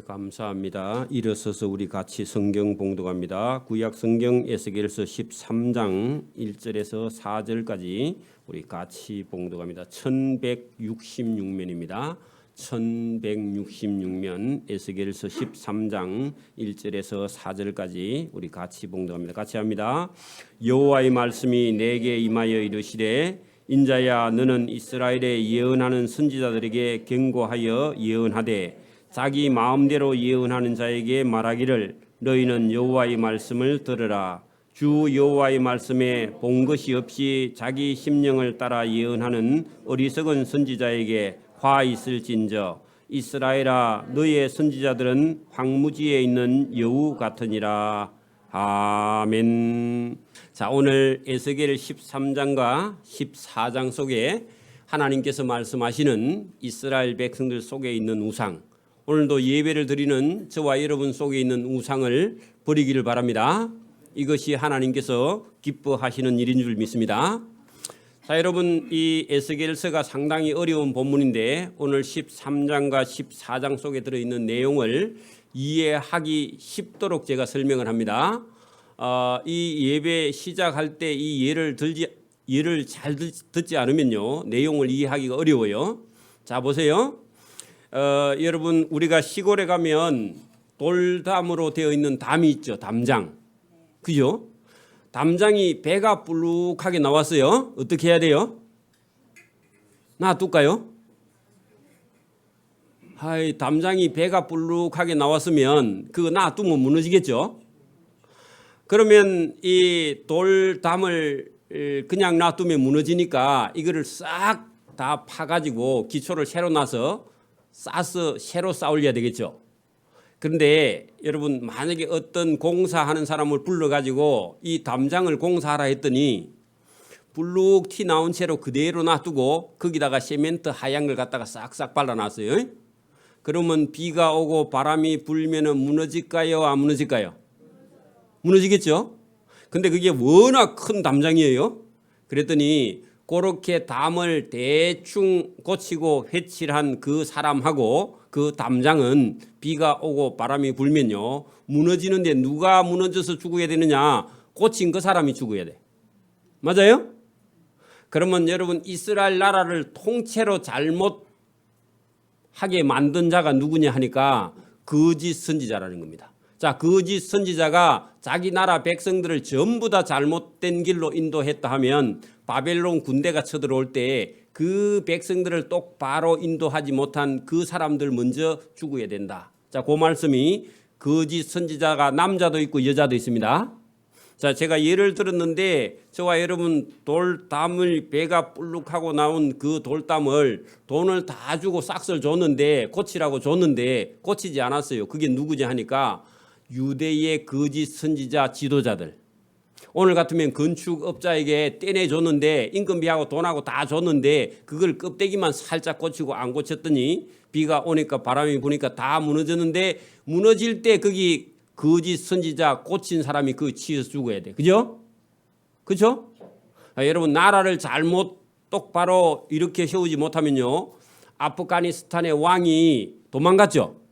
감사합니다. 일어서서 우리 같이 성경 봉독합니다. 구약 성경 에스겔서 13장 1절에서 4절까지 우리 같이 봉독합니다. 1166면입니다. 1166면 에스겔서 13장 1절에서 4절까지 우리 같이 봉독합니다. 같이 합니다. 여호와의 말씀이 내게 임하여 이르시되 인자야 너는 이스라엘에 예언하는 선지자들에게 경고하여 예언하되 자기 마음대로 예언하는 자에게 말하기를 너희는 여호와의 말씀을 들으라. 주 여호와의 말씀에 본 것이 없이 자기 심령을 따라 예언하는 어리석은 선지자에게 화 있을진저 이스라엘아 너희의 선지자들은 황무지에 있는 여우 같으니라. 아멘. 자, 오늘 에스겔 13장과 14장 속에 하나님께서 말씀하시는 이스라엘 백성들 속에 있는 우상, 오늘도 예배를 드리는 저와 여러분 속에 있는 우상을 버리기를 바랍니다. 이것이 하나님께서 기뻐하시는 일인 줄 믿습니다. 자, 여러분, 이 에스겔서가 상당히 어려운 본문인데 오늘 13장과 14장 속에 들어있는 내용을 이해하기 쉽도록 제가 설명을 합니다. 이 예배 시작할 때 이 예를 잘 듣지 않으면요 내용을 이해하기가 어려워요. 자, 보세요. 여러분, 우리가 시골에 가면 돌담으로 되어 있는 담이 있죠. 담장. 그죠? 담장이 배가 불룩하게 나왔어요. 어떻게 해야 돼요? 놔둘까요? 담장이 배가 불룩하게 나왔으면 그거 놔두면 무너지겠죠. 그러면 이 돌담을 그냥 놔두면 무너지니까 이거를 싹 다 파가지고 기초를 새로 놔서 싸서 새로 쌓으려야 되겠죠. 그런데 여러분, 만약에 어떤 공사하는 사람을 불러가지고 이 담장을 공사하라 했더니 불룩 티 나온 채로 그대로 놔두고 거기다가 시멘트 하얀 걸 갖다가 싹싹 발라놨어요. 그러면 비가 오고 바람이 불면은 무너질까요? 안 무너질까요? 무너지겠죠. 근데 그게 워낙 큰 담장이에요. 그랬더니 그렇게 담을 대충 고치고 회칠한 그 사람하고 그 담장은 비가 오고 바람이 불면요 무너지는데 누가 무너져서 죽어야 되느냐? 고친 그 사람이 죽어야 돼. 맞아요? 그러면 여러분, 이스라엘 나라를 통째로 잘못하게 만든 자가 누구냐 하니까 거짓 선지자라는 겁니다. 자, 거짓 선지자가 자기 나라 백성들을 전부 다 잘못된 길로 인도했다 하면 바벨론 군대가 쳐들어올 때 그 백성들을 똑바로 인도하지 못한 그 사람들 먼저 죽어야 된다. 자, 그 말씀이 거짓 선지자가 남자도 있고 여자도 있습니다. 자, 제가 예를 들었는데 저와 여러분 돌담을 배가 불룩하고 나온 그 돌담을 돈을 다 주고 싹쓸 줬는데 고치라고 줬는데 고치지 않았어요. 그게 누구지 하니까 유대의 거짓 선지자 지도자들. 오늘 같으면 건축업자에게 떼내줬는데 인건비하고 돈하고 다 줬는데 그걸 껍데기만 살짝 고치고 안 고쳤더니 비가 오니까 바람이 부니까 다 무너졌는데 무너질 때 거기 거짓 선지자 고친 사람이 그 치여서 죽어야 돼. 그죠? 그렇죠? 여러분, 나라를 잘못 똑바로 이렇게 세우지 못하면요 아프가니스탄의 왕이 도망갔죠.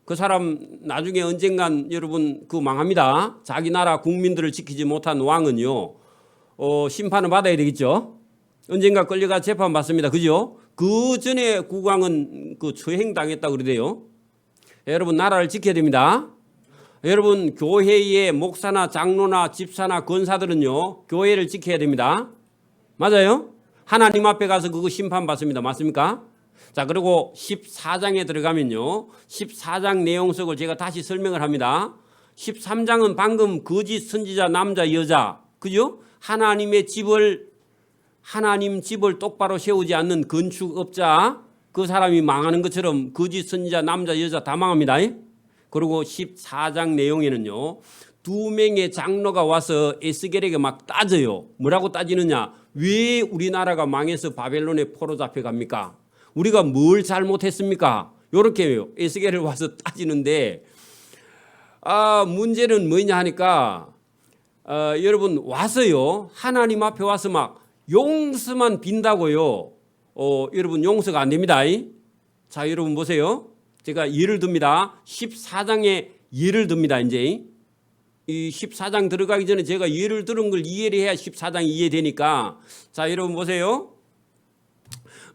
그 사람 나중에 언젠간 여러분 그 망합니다. 자기 나라 국민들을 지키지 못한 왕은요 심판을 받아야 되겠죠. 언젠가 끌려가 재판 받습니다. 그죠? 그 전에 국왕은 그 처형당했다고 그러대요. 여러분, 나라를 지켜야 됩니다. 여러분, 교회의 목사나 장로나 집사나 권사들은요 교회를 지켜야 됩니다. 맞아요? 하나님 앞에 가서 그거 심판 받습니다. 맞습니까? 자, 그리고 14장에 들어가면요 14장 내용 속을 제가 다시 설명을 합니다. 13장은 방금 거짓 선지자 남자 여자, 그죠? 하나님 집을 똑바로 세우지 않는 건축업자, 그 사람이 망하는 것처럼 거짓 선지자 남자 여자 다 망합니다. 그리고 14장 내용에는요 두 명의 장로가 와서 에스겔에게 막 따져요. 뭐라고 따지느냐? 왜 우리나라가 망해서 바벨론에 포로 잡혀갑니까? 우리가 뭘 잘못했습니까? 이렇게 에스겔을 와서 따지는데 문제는 뭐냐 하니까 여러분 와서요 하나님 앞에 와서 막 용서만 빈다고요 여러분 용서가 안 됩니다. 자, 여러분 보세요. 제가 예를 듭니다. 14장에 예를 듭니다. 이제 이 14장 들어가기 전에 제가 예를 들은 걸 이해를 해야 14장이 이해되니까. 자, 여러분 보세요.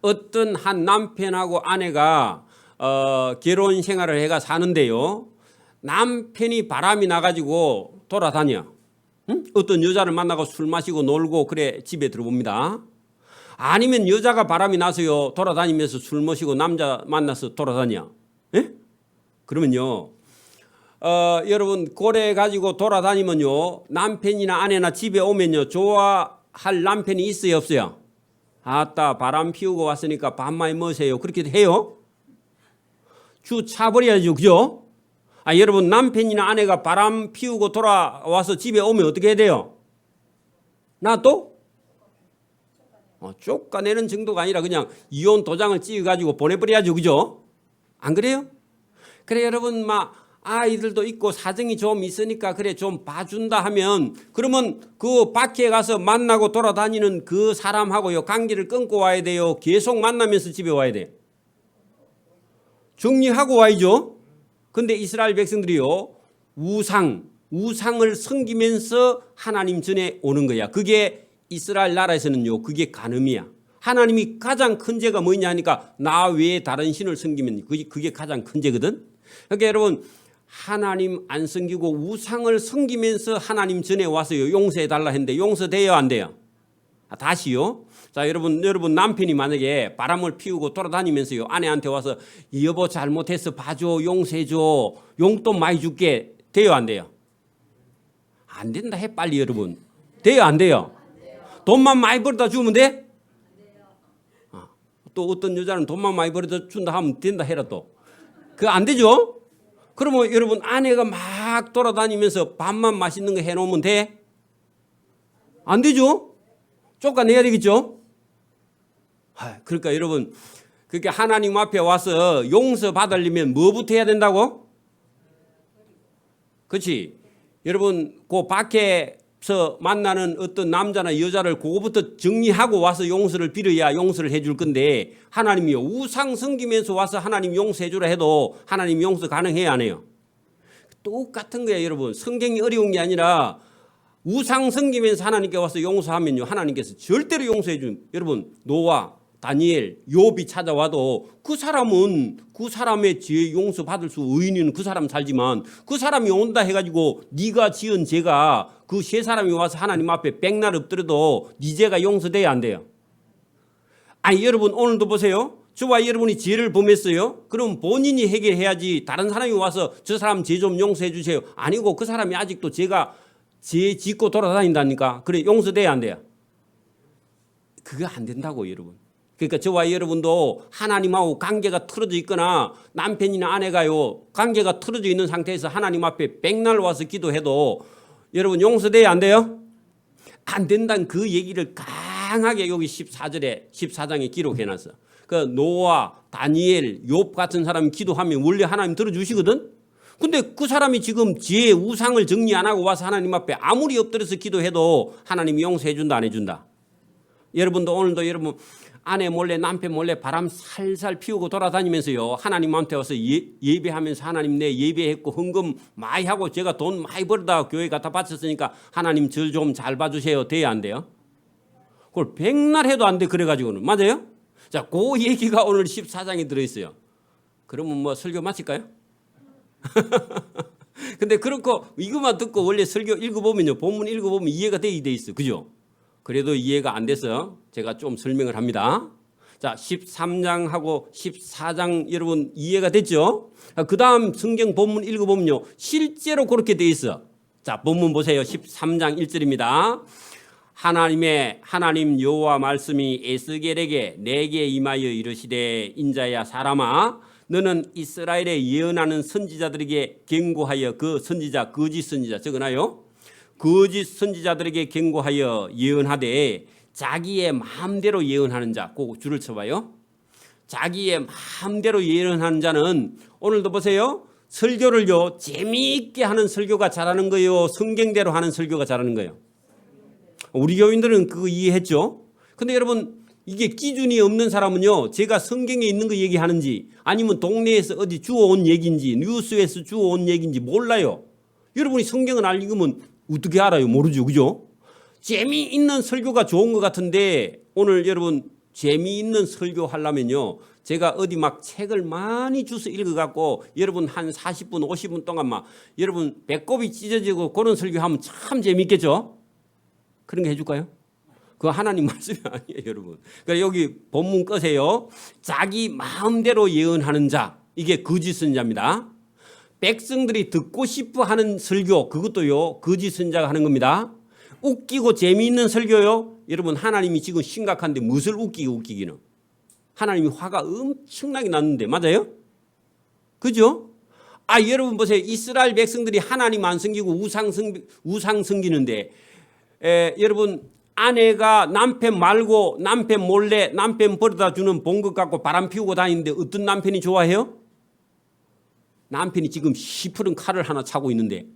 어떤 한 남편하고 아내가 결혼 생활을 해가 사는데요. 남편이 바람이 나가지고 돌아다녀. 응? 어떤 여자를 만나고 술 마시고 놀고 그래 집에 들어봅니다. 아니면 여자가 바람이 나서요. 돌아다니면서 술 마시고 남자 만나서 돌아다녀. 예? 그러면요. 여러분 고래 가지고 돌아다니면요. 남편이나 아내나 집에 오면요. 좋아할 남편이 있어요 없어요? 아따 바람 피우고 왔으니까 밥 많이 먹으세요. 그렇게 해요? 주 차버려야죠. 그죠? 여러분 남편이나 아내가 바람 피우고 돌아와서 집에 오면 어떻게 해야 돼요? 나 또? 쫓아내는 정도가 아니라 그냥 이혼 도장을 찍어가지고 보내버려야죠. 그죠? 안 그래요? 그래 여러분 막 아이들도 있고 사정이 좀 있으니까 그래 좀 봐준다 하면 그러면 그 밖에 가서 만나고 돌아다니는 그 사람하고요 관계를 끊고 와야 돼요. 계속 만나면서 집에 와야 돼요. 정리하고 와야죠. 근데 이스라엘 백성들이요 우상을 섬기면서 하나님 전에 오는 거야. 그게 이스라엘 나라에서는요 그게 간음이야. 하나님이 가장 큰 죄가 뭐냐 하니까 나 외에 다른 신을 섬기면 그게 가장 큰 죄거든. 그러니까 여러분 하나님 안 섬기고 우상을 섬기면서 하나님 전에 와서요 용서해 달라 했는데 용서돼요 안 돼요? 다시요. 자 여러분 남편이 만약에 바람을 피우고 돌아다니면서요 아내한테 와서 여보 잘못했어 봐줘 용서해줘 용돈 많이 줄게 돼요 안 돼요? 안 된다 해 빨리 여러분. 돼요 안 돼요? 돈만 많이 벌어다 주면 돼? 또 어떤 여자는 돈만 많이 벌어다 준다 하면 된다 해라 또. 그거 안 되죠? 그러면 여러분 아내가 막 돌아다니면서 밥만 맛있는 거 해놓으면 돼? 안 되죠? 쫓아내야 되겠죠? 그러니까 여러분 그렇게 하나님 앞에 와서 용서 받으려면 뭐부터 해야 된다고? 그렇지? 여러분 그 밖에서 만나는 어떤 남자나 여자를 그거부터 정리하고 와서 용서를 빌어야 용서를 해줄 건데 하나님이 우상 섬기면서 와서 하나님 용서해 주라 해도 하나님 용서 가능해야 안 해요? 똑같은 거예요 여러분. 성경이 어려운 게 아니라 우상 섬기면서 하나님께 와서 용서하면요 하나님께서 절대로 용서해 준. 여러분 노아 다니엘 욥이 찾아와도 그 사람은 그 사람의 죄 용서 받을 수 의인은 그 사람 살지만 그 사람이 온다 해가지고 네가 지은 죄가 그 세 사람이 와서 하나님 앞에 백날 엎드려도 네 죄가 용서돼야 안 돼요? 여러분 오늘도 보세요. 저와 여러분이 죄를 범했어요. 그럼 본인이 해결해야지 다른 사람이 와서 저 사람 죄 좀 용서해 주세요. 아니고 그 사람이 아직도 죄 짓고 돌아다닌다니까. 그래 용서돼야 안 돼요? 그거 안 된다고 여러분. 그러니까 저와 여러분도 하나님하고 관계가 틀어져 있거나 남편이나 아내가요 관계가 틀어져 있는 상태에서 하나님 앞에 백날 와서 기도해도 여러분 용서돼야 안 돼요? 안 된다는 그 얘기를 강하게 여기 14장에 기록해놨어. 그 노아, 다니엘, 욥 같은 사람이 기도하면 원래 하나님 들어주시거든. 근데 그 사람이 지금 죄 우상을 정리 안 하고 와서 하나님 앞에 아무리 엎드려서 기도해도 하나님이 용서해 준다 안 해준다? 여러분도 오늘도 여러분 아내 몰래 남편 몰래 바람 살살 피우고 돌아다니면서요 하나님한테 와서 예배하면서 하나님 내 예배했고 헌금 많이 하고 제가 돈 많이 벌다 교회 갖다 바쳤으니까 하나님 절 좀 잘 봐주세요. 돼야 안 돼요? 그걸 백날 해도 안 돼. 그래가지고는 맞아요? 자, 그 얘기가 오늘 14장에 들어있어요. 그러면 뭐 설교 마칠까요? 근데 그렇고 이것만 듣고 원래 설교 읽어보면요 본문 읽어보면 이해가 돼 있어. 그죠? 그래도 이해가 안 돼서 제가 좀 설명을 합니다. 자, 13장하고 14장 여러분 이해가 됐죠? 그 다음 성경 본문 읽어보면요 실제로 그렇게 돼 있어. 자, 본문 보세요. 13장 1절입니다. 하나님 여호와 말씀이 에스겔에게 내게 임하여 이르시되 인자야 사람아 너는 이스라엘에 예언하는 선지자들에게 경고하여 그 선지자 거짓 선지자 적어놔요. 거짓 선지자들에게 경고하여 예언하되 자기의 마음대로 예언하는 자, 그 줄을 쳐봐요. 자기의 마음대로 예언하는 자는 오늘도 보세요. 설교를요 재미있게 하는 설교가 잘하는 거예요? 성경대로 하는 설교가 잘하는 거예요? 우리 교인들은 그거 이해했죠? 근데 여러분 이게 기준이 없는 사람은요, 제가 성경에 있는 거 얘기하는지 아니면 동네에서 어디 주워온 얘기인지 뉴스에서 주워온 얘기인지 몰라요. 여러분이 성경을 알 읽으면 어떻게 알아요? 모르죠. 그죠? 재미있는 설교가 좋은 것 같은데 오늘 여러분 재미있는 설교 하려면요, 제가 어디 막 책을 많이 주워 읽어갖고 여러분 한 40분 50분 동안 막 여러분 배꼽이 찢어지고 그런 설교하면 참 재미있겠죠? 그런 거 해줄까요? 그거 하나님 말씀이 아니에요, 여러분. 그러니까 여기 본문 꺼세요. 자기 마음대로 예언하는 자, 이게 거짓 선자입니다. 백성들이 듣고 싶어 하는 설교, 그것도요 거짓 선자가 하는 겁니다. 웃기고 재미있는 설교요, 여러분 하나님이 지금 심각한데 무엇을 웃기기는. 하나님이 화가 엄청나게 났는데, 맞아요? 그죠? 여러분 보세요. 이스라엘 백성들이 하나님 안 섬기고 우상 섬기는데, 여러분 아내가 남편 말고 남편 몰래 남편 버려다 주는 본 것 갖고 바람 피우고 다니는데 어떤 남편이 좋아해요? 남편이 지금 시퍼런 칼을 하나 차고 있는데,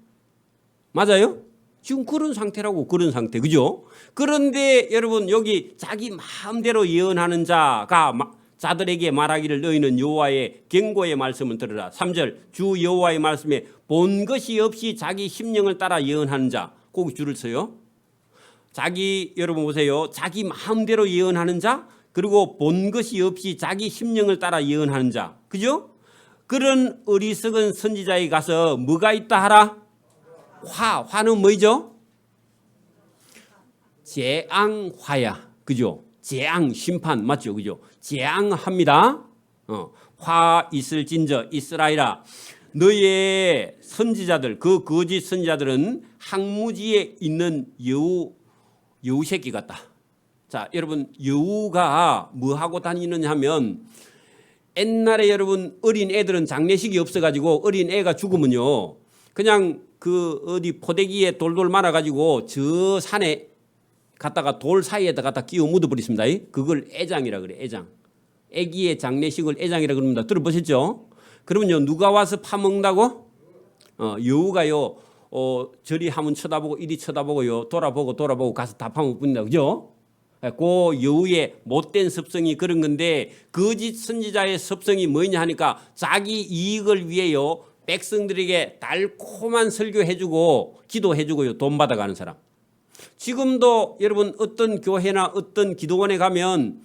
맞아요? 지금 그런 상태라고, 그런 상태, 그죠? 그런데 여러분 여기 자기 마음대로 예언하는 자들에게 말하기를 너희는 여호와의 경고의 말씀을 들으라. 3절 주 여호와의 말씀에 본 것이 없이 자기 심령을 따라 예언하는 자, 거기 줄을 서요. 여러분 보세요. 자기 마음대로 예언하는 자, 그리고 본 것이 없이 자기 심령을 따라 예언하는 자, 그죠? 그런 어리석은 선지자에 가서 뭐가 있다 하라? 화는 뭐죠? 재앙화야, 그죠? 재앙, 심판, 맞죠? 그죠? 재앙합니다. 화 있을진저 이스라엘아, 너의 선지자들, 그 거짓 선지자들은 항무지에 있는 여우 새끼 같다. 자, 여러분 여우가 뭐 하고 다니느냐 하면, 옛날에 여러분 어린 애들은 장례식이 없어가지고 어린 애가 죽으면요, 그냥 그 어디 포대기에 돌돌 말아가지고 저 산에 갖다가 돌 사이에다 갖다 끼워 묻어버렸습니다. 그걸 애장이라 그래. 애장. 애기의 장례식을 애장이라 그럽니다. 들어보셨죠? 그러면요 누가 와서 파먹는다고? 여우가요 저리 한번 쳐다보고 이리 쳐다보고요 돌아보고 가서 다 파먹습니다. 그죠? 그 여우의 못된 습성이 그런 건데, 거짓 선지자의 습성이 뭐냐 하니까 자기 이익을 위해요 백성들에게 달콤한 설교해주고 기도해주고요 돈 받아가는 사람. 지금도 여러분 어떤 교회나 어떤 기도원에 가면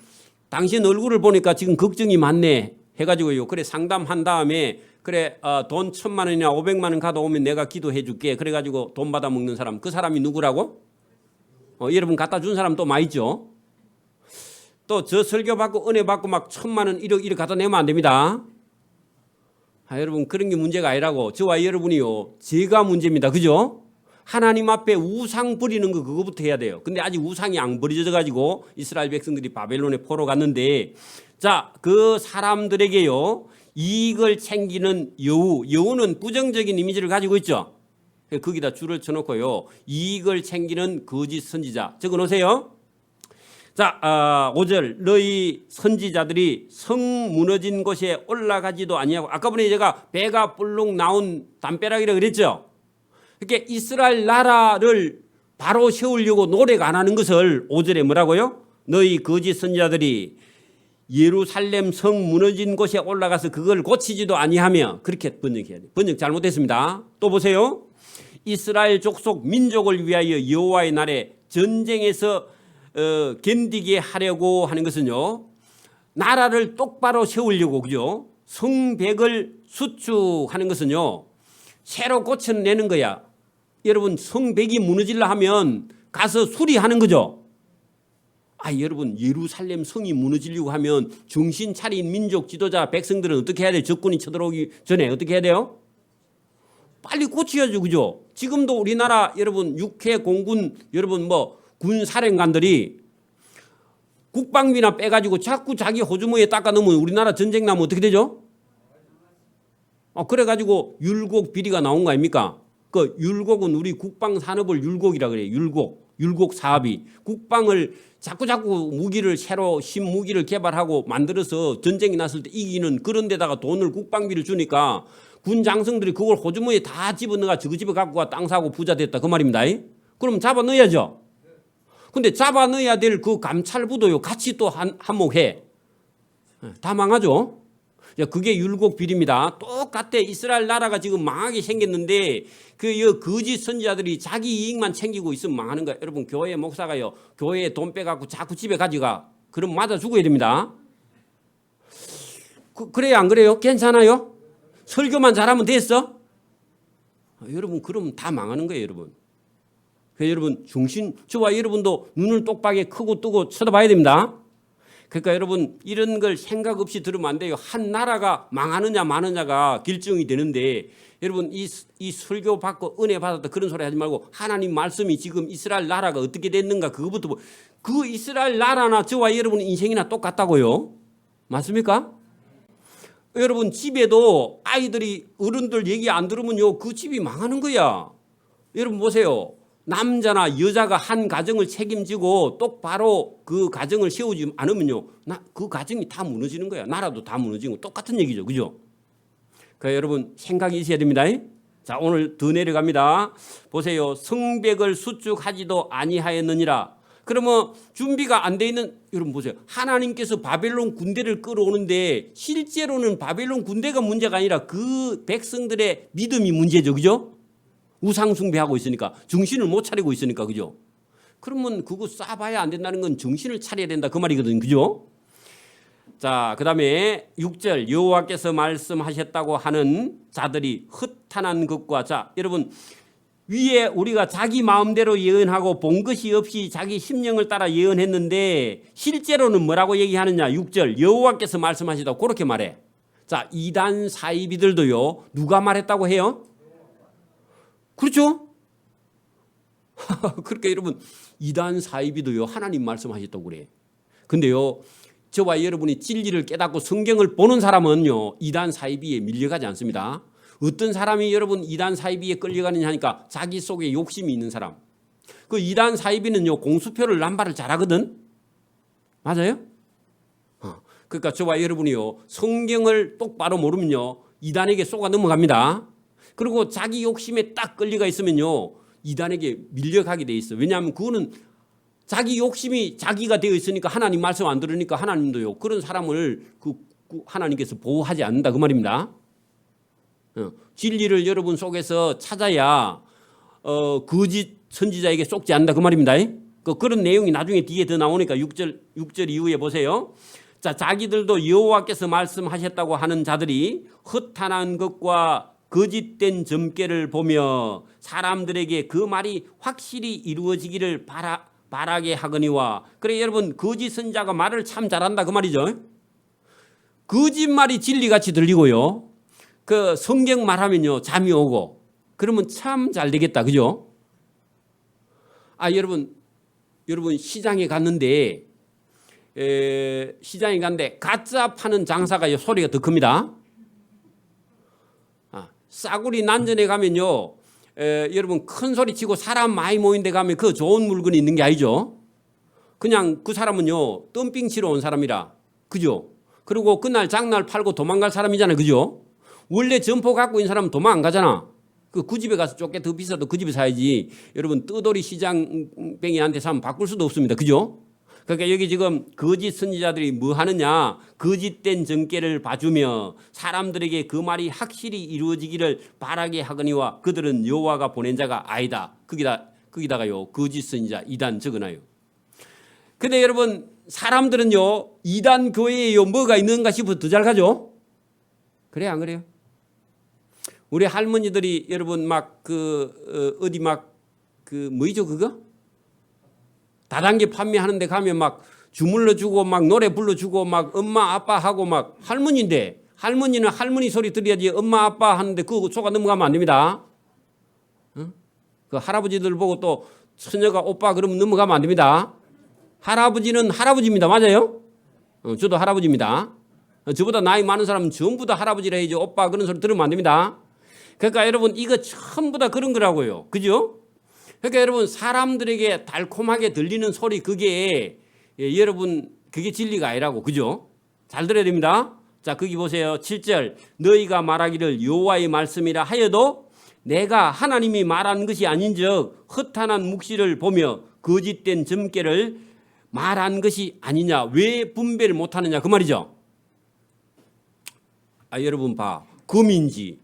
당신 얼굴을 보니까 지금 걱정이 많네 해가지고요, 그래 상담한 다음에 그래 돈 1,000만 원이나 500만 원 가져오면 내가 기도해줄게 그래가지고 돈 받아 먹는 사람, 그 사람이 누구라고? 여러분 갖다 준 사람 또 많이 있죠. 또 저 설교 받고 은혜 받고 막 1,000만 원 1억 이렇게 갖다 내면 안 됩니다. 여러분 그런 게 문제가 아니라고. 저와 여러분이요 제가 문제입니다. 그죠? 하나님 앞에 우상 버리는 거 그거부터 해야 돼요. 근데 아직 우상이 안 버려져 가지고 이스라엘 백성들이 바벨론에 포로 갔는데, 자, 그 사람들에게요 이익을 챙기는 여우는 부정적인 이미지를 가지고 있죠. 거기다 줄을 쳐놓고요 이익을 챙기는 거짓 선지자 적어 놓으세요. 자, 5절 너희 선지자들이 성 무너진 곳에 올라가지도 아니하고, 아까 전에 제가 배가 불룩 나온 담벼락이라 그랬죠. 이렇게 이스라엘 나라를 바로 세우려고 노력 안 하는 것을 5절에 뭐라고요? 너희 거짓 선지자들이 예루살렘 성 무너진 곳에 올라가서 그걸 고치지도 아니하며, 그렇게 번역해야 돼요. 번역 잘못됐습니다. 또 보세요. 이스라엘 족속 민족을 위하여 여호와의 날에 전쟁에서 견디게 하려고 하는 것은요 나라를 똑바로 세우려고, 그죠? 성벽을 수축하는 것은요 새로 고쳐내는 거야. 여러분 성벽이 무너질라 하면 가서 수리하는 거죠. 여러분 예루살렘 성이 무너지려고 하면 정신 차린 민족 지도자 백성들은 어떻게 해야 돼요? 적군이 쳐들어오기 전에 어떻게 해야 돼요? 빨리 고쳐야죠. 그죠? 지금도 우리나라 여러분 육해 공군 여러분 군 사령관들이 국방비나 빼가지고 자꾸 자기 호주머니에 닦아 넣으면 우리나라 전쟁 나면 어떻게 되죠? 그래가지고 율곡 비리가 나온 거 아닙니까? 그 율곡은 우리 국방 산업을 율곡이라 그래요. 율곡 사업이 국방을 자꾸 무기를 새로 신무기를 개발하고 만들어서 전쟁이 났을 때 이기는, 그런 데다가 돈을 국방비를 주니까 군 장성들이 그걸 호주머니에 다 집어넣어가 저거 집에 갖고 가 땅 사고 부자 됐다 그 말입니다. 그럼 잡아 넣어야죠. 근데 잡아 넣어야 될 그 감찰부도요 같이 또 한몫해. 다 망하죠. 그게 율곡 비리입니다. 똑같아. 이스라엘 나라가 지금 망하게 생겼는데 그 거짓 선지자들이 자기 이익만 챙기고 있으면 망하는 거예요. 여러분 교회 목사가요 교회에 돈 빼갖고 자꾸 집에 가져가. 그럼 맞아 죽어야 됩니다. 그래요 안 그래요? 괜찮아요? 설교만 잘하면 됐어? 여러분 그럼 다 망하는 거예요 여러분. 그래서 여러분 저와 여러분도 눈을 똑바게 크고 뜨고 쳐다봐야 됩니다. 그러니까 여러분 이런 걸 생각 없이 들으면 안 돼요. 한 나라가 망하느냐 마느냐가 결정이 되는데 여러분 이 설교 받고 은혜 받았다 그런 소리 하지 말고 하나님 말씀이 지금 이스라엘 나라가 어떻게 됐는가 그거부터 그 이스라엘 나라나 저와 여러분 인생이나 똑같다고요. 맞습니까? 여러분 집에도 아이들이 어른들 얘기 안 들으면요 그 집이 망하는 거야. 여러분 보세요. 남자나 여자가 한 가정을 책임지고 똑바로 그 가정을 세우지 않으면요 그 가정이 다 무너지는 거야. 나라도 다 무너지는 거 똑같은 얘기죠. 그죠? 그러니까 여러분 생각이 있어야 됩니다. 자 오늘 더 내려갑니다. 보세요. 성벽을 수축하지도 아니하였느니라. 그러면 준비가 안 돼 있는 여러분 보세요. 하나님께서 바벨론 군대를 끌어오는데 실제로는 바벨론 군대가 문제가 아니라 그 백성들의 믿음이 문제죠. 그죠? 우상 숭배하고 있으니까 정신을 못 차리고 있으니까 그죠? 그러면 그거 쏴봐야 안 된다는 건 정신을 차려야 된다 그 말이거든요. 그죠? 자, 그다음에 6절 여호와께서 말씀하셨다고 하는 자들이 허탄한 것과 자, 여러분 위에 우리가 자기 마음대로 예언하고 본 것이 없이 자기 심령을 따라 예언했는데 실제로는 뭐라고 얘기하느냐? 6절 여호와께서 말씀하시다고 그렇게 말해. 자, 이단 사이비들도요. 누가 말했다고 해요? 그렇죠? 그러니까 여러분 이단 사이비도요 하나님 말씀하셨다고 그래. 근데요 저와 여러분이 진리를 깨닫고 성경을 보는 사람은요 이단 사이비에 밀려가지 않습니다. 어떤 사람이 여러분 이단 사이비에 끌려가느냐 하니까 자기 속에 욕심이 있는 사람. 그 이단 사이비는요 공수표를 남발을 잘하거든. 맞아요? 그러니까 저와 여러분이요 성경을 똑바로 모르면요 이단에게 쏘가 넘어갑니다. 그리고 자기 욕심에 딱 끌려가 있으면요 이단에게 밀려가게 돼 있어. 왜냐하면 그거는 자기 욕심이 자기가 되어 있으니까 하나님 말씀 안 들으니까 하나님도요 그런 사람을 그 하나님께서 보호하지 않는다 그 말입니다. 진리를 여러분 속에서 찾아야 거짓 선지자에게 속지 않는다 그 말입니다. 그런 내용이 나중에 뒤에 더 나오니까 6절 이후에 보세요. 자 자기들도 여호와께서 말씀하셨다고 하는 자들이 허탄한 것과 거짓된 점괘를 보며 사람들에게 그 말이 확실히 이루어지기를 바라게 하거니와. 그래 여러분 거짓 선자가 말을 참 잘한다 그 말이죠. 거짓말이 진리같이 들리고요. 그 성경 말하면요 잠이 오고 그러면 참 잘 되겠다 그죠? 여러분 시장에 갔는데 가짜 파는 장사가 소리가 더 큽니다. 싸구리 난전에 가면요 여러분 큰 소리 치고 사람 많이 모인 데 가면 그 좋은 물건이 있는 게 아니죠. 그냥 그 사람은요 덤핑 치러 온 사람이라 그죠? 그리고 그날 장날 팔고 도망갈 사람이잖아요. 그죠? 원래 점포 갖고 있는 사람은 도망 안 가잖아. 그 집에 가서 조금 더 비싸도 그 집에 사야지. 여러분 뜨돌이 시장뱅이한테 사면 바꿀 수도 없습니다. 그죠? 그러니까 여기 지금 거짓 선지자들이 뭐 하느냐? 거짓된 정죄를 봐주며 사람들에게 그 말이 확실히 이루어지기를 바라게 하거니와 그들은 여호와가 보낸 자가 아니다. 거기다가요 거짓 선지자 이단 적어놔요. 근데 여러분 사람들은요 이단 교회에요 뭐가 있는가 싶어서 더 잘 가죠? 그래요 안 그래요? 우리 할머니들이 여러분 막 어디 막 뭐이죠 그거? 다단계 판매하는 데 가면 막 주물러 주고 막 노래 불러주고 막 엄마 아빠 하고 막 할머니인데 할머니는 할머니 소리 들어야지 엄마 아빠 하는데 그거 속아 넘어가면 안 됩니다. 그 할아버지들 보고 또 처녀가 오빠 그러면 넘어가면 안 됩니다. 할아버지는 할아버지입니다. 맞아요? 저도 할아버지입니다. 저보다 나이 많은 사람은 전부 다 할아버지라 해야지 오빠 그런 소리 들으면 안 됩니다. 그러니까 여러분 이거 전부 다 그런 거라고요. 그죠? 그러니까 여러분 사람들에게 달콤하게 들리는 소리 그게 여러분 그게 진리가 아니라고. 그죠? 잘 들어야 됩니다. 자 거기 보세요. 7절 너희가 말하기를 여호와의 말씀이라 하여도 내가 하나님이 말한 것이 아닌즉 허탄한 묵시를 보며 거짓된 점괘를 말한 것이 아니냐. 왜 분별을 못하느냐 그 말이죠. 여러분 봐. 금인지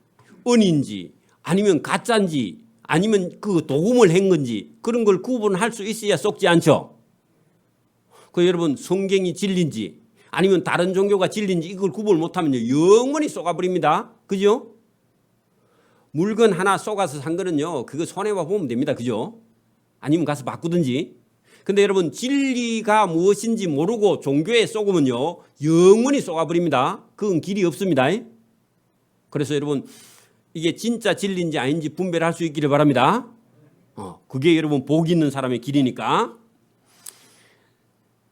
은인지 아니면 가짜인지 아니면 그 도금을 한 건지 그런 걸 구분할 수 있어야 속지 않죠. 그 여러분 성경이 진리인지 아니면 다른 종교가 진리인지 이걸 구분을 못하면요 영원히 쏘가버립니다. 그죠? 물건 하나 쏘가서 산 거는요 그거 손해봐 보면 됩니다. 그죠? 아니면 가서 바꾸든지. 근데 여러분 진리가 무엇인지 모르고 종교에 쏘으면요 영원히 쏘가버립니다. 그건 길이 없습니다. 그래서 여러분 이게 진짜 진리인지 아닌지 분별할 수 있기를 바랍니다. 그게 여러분 복 있는 사람의 길이니까.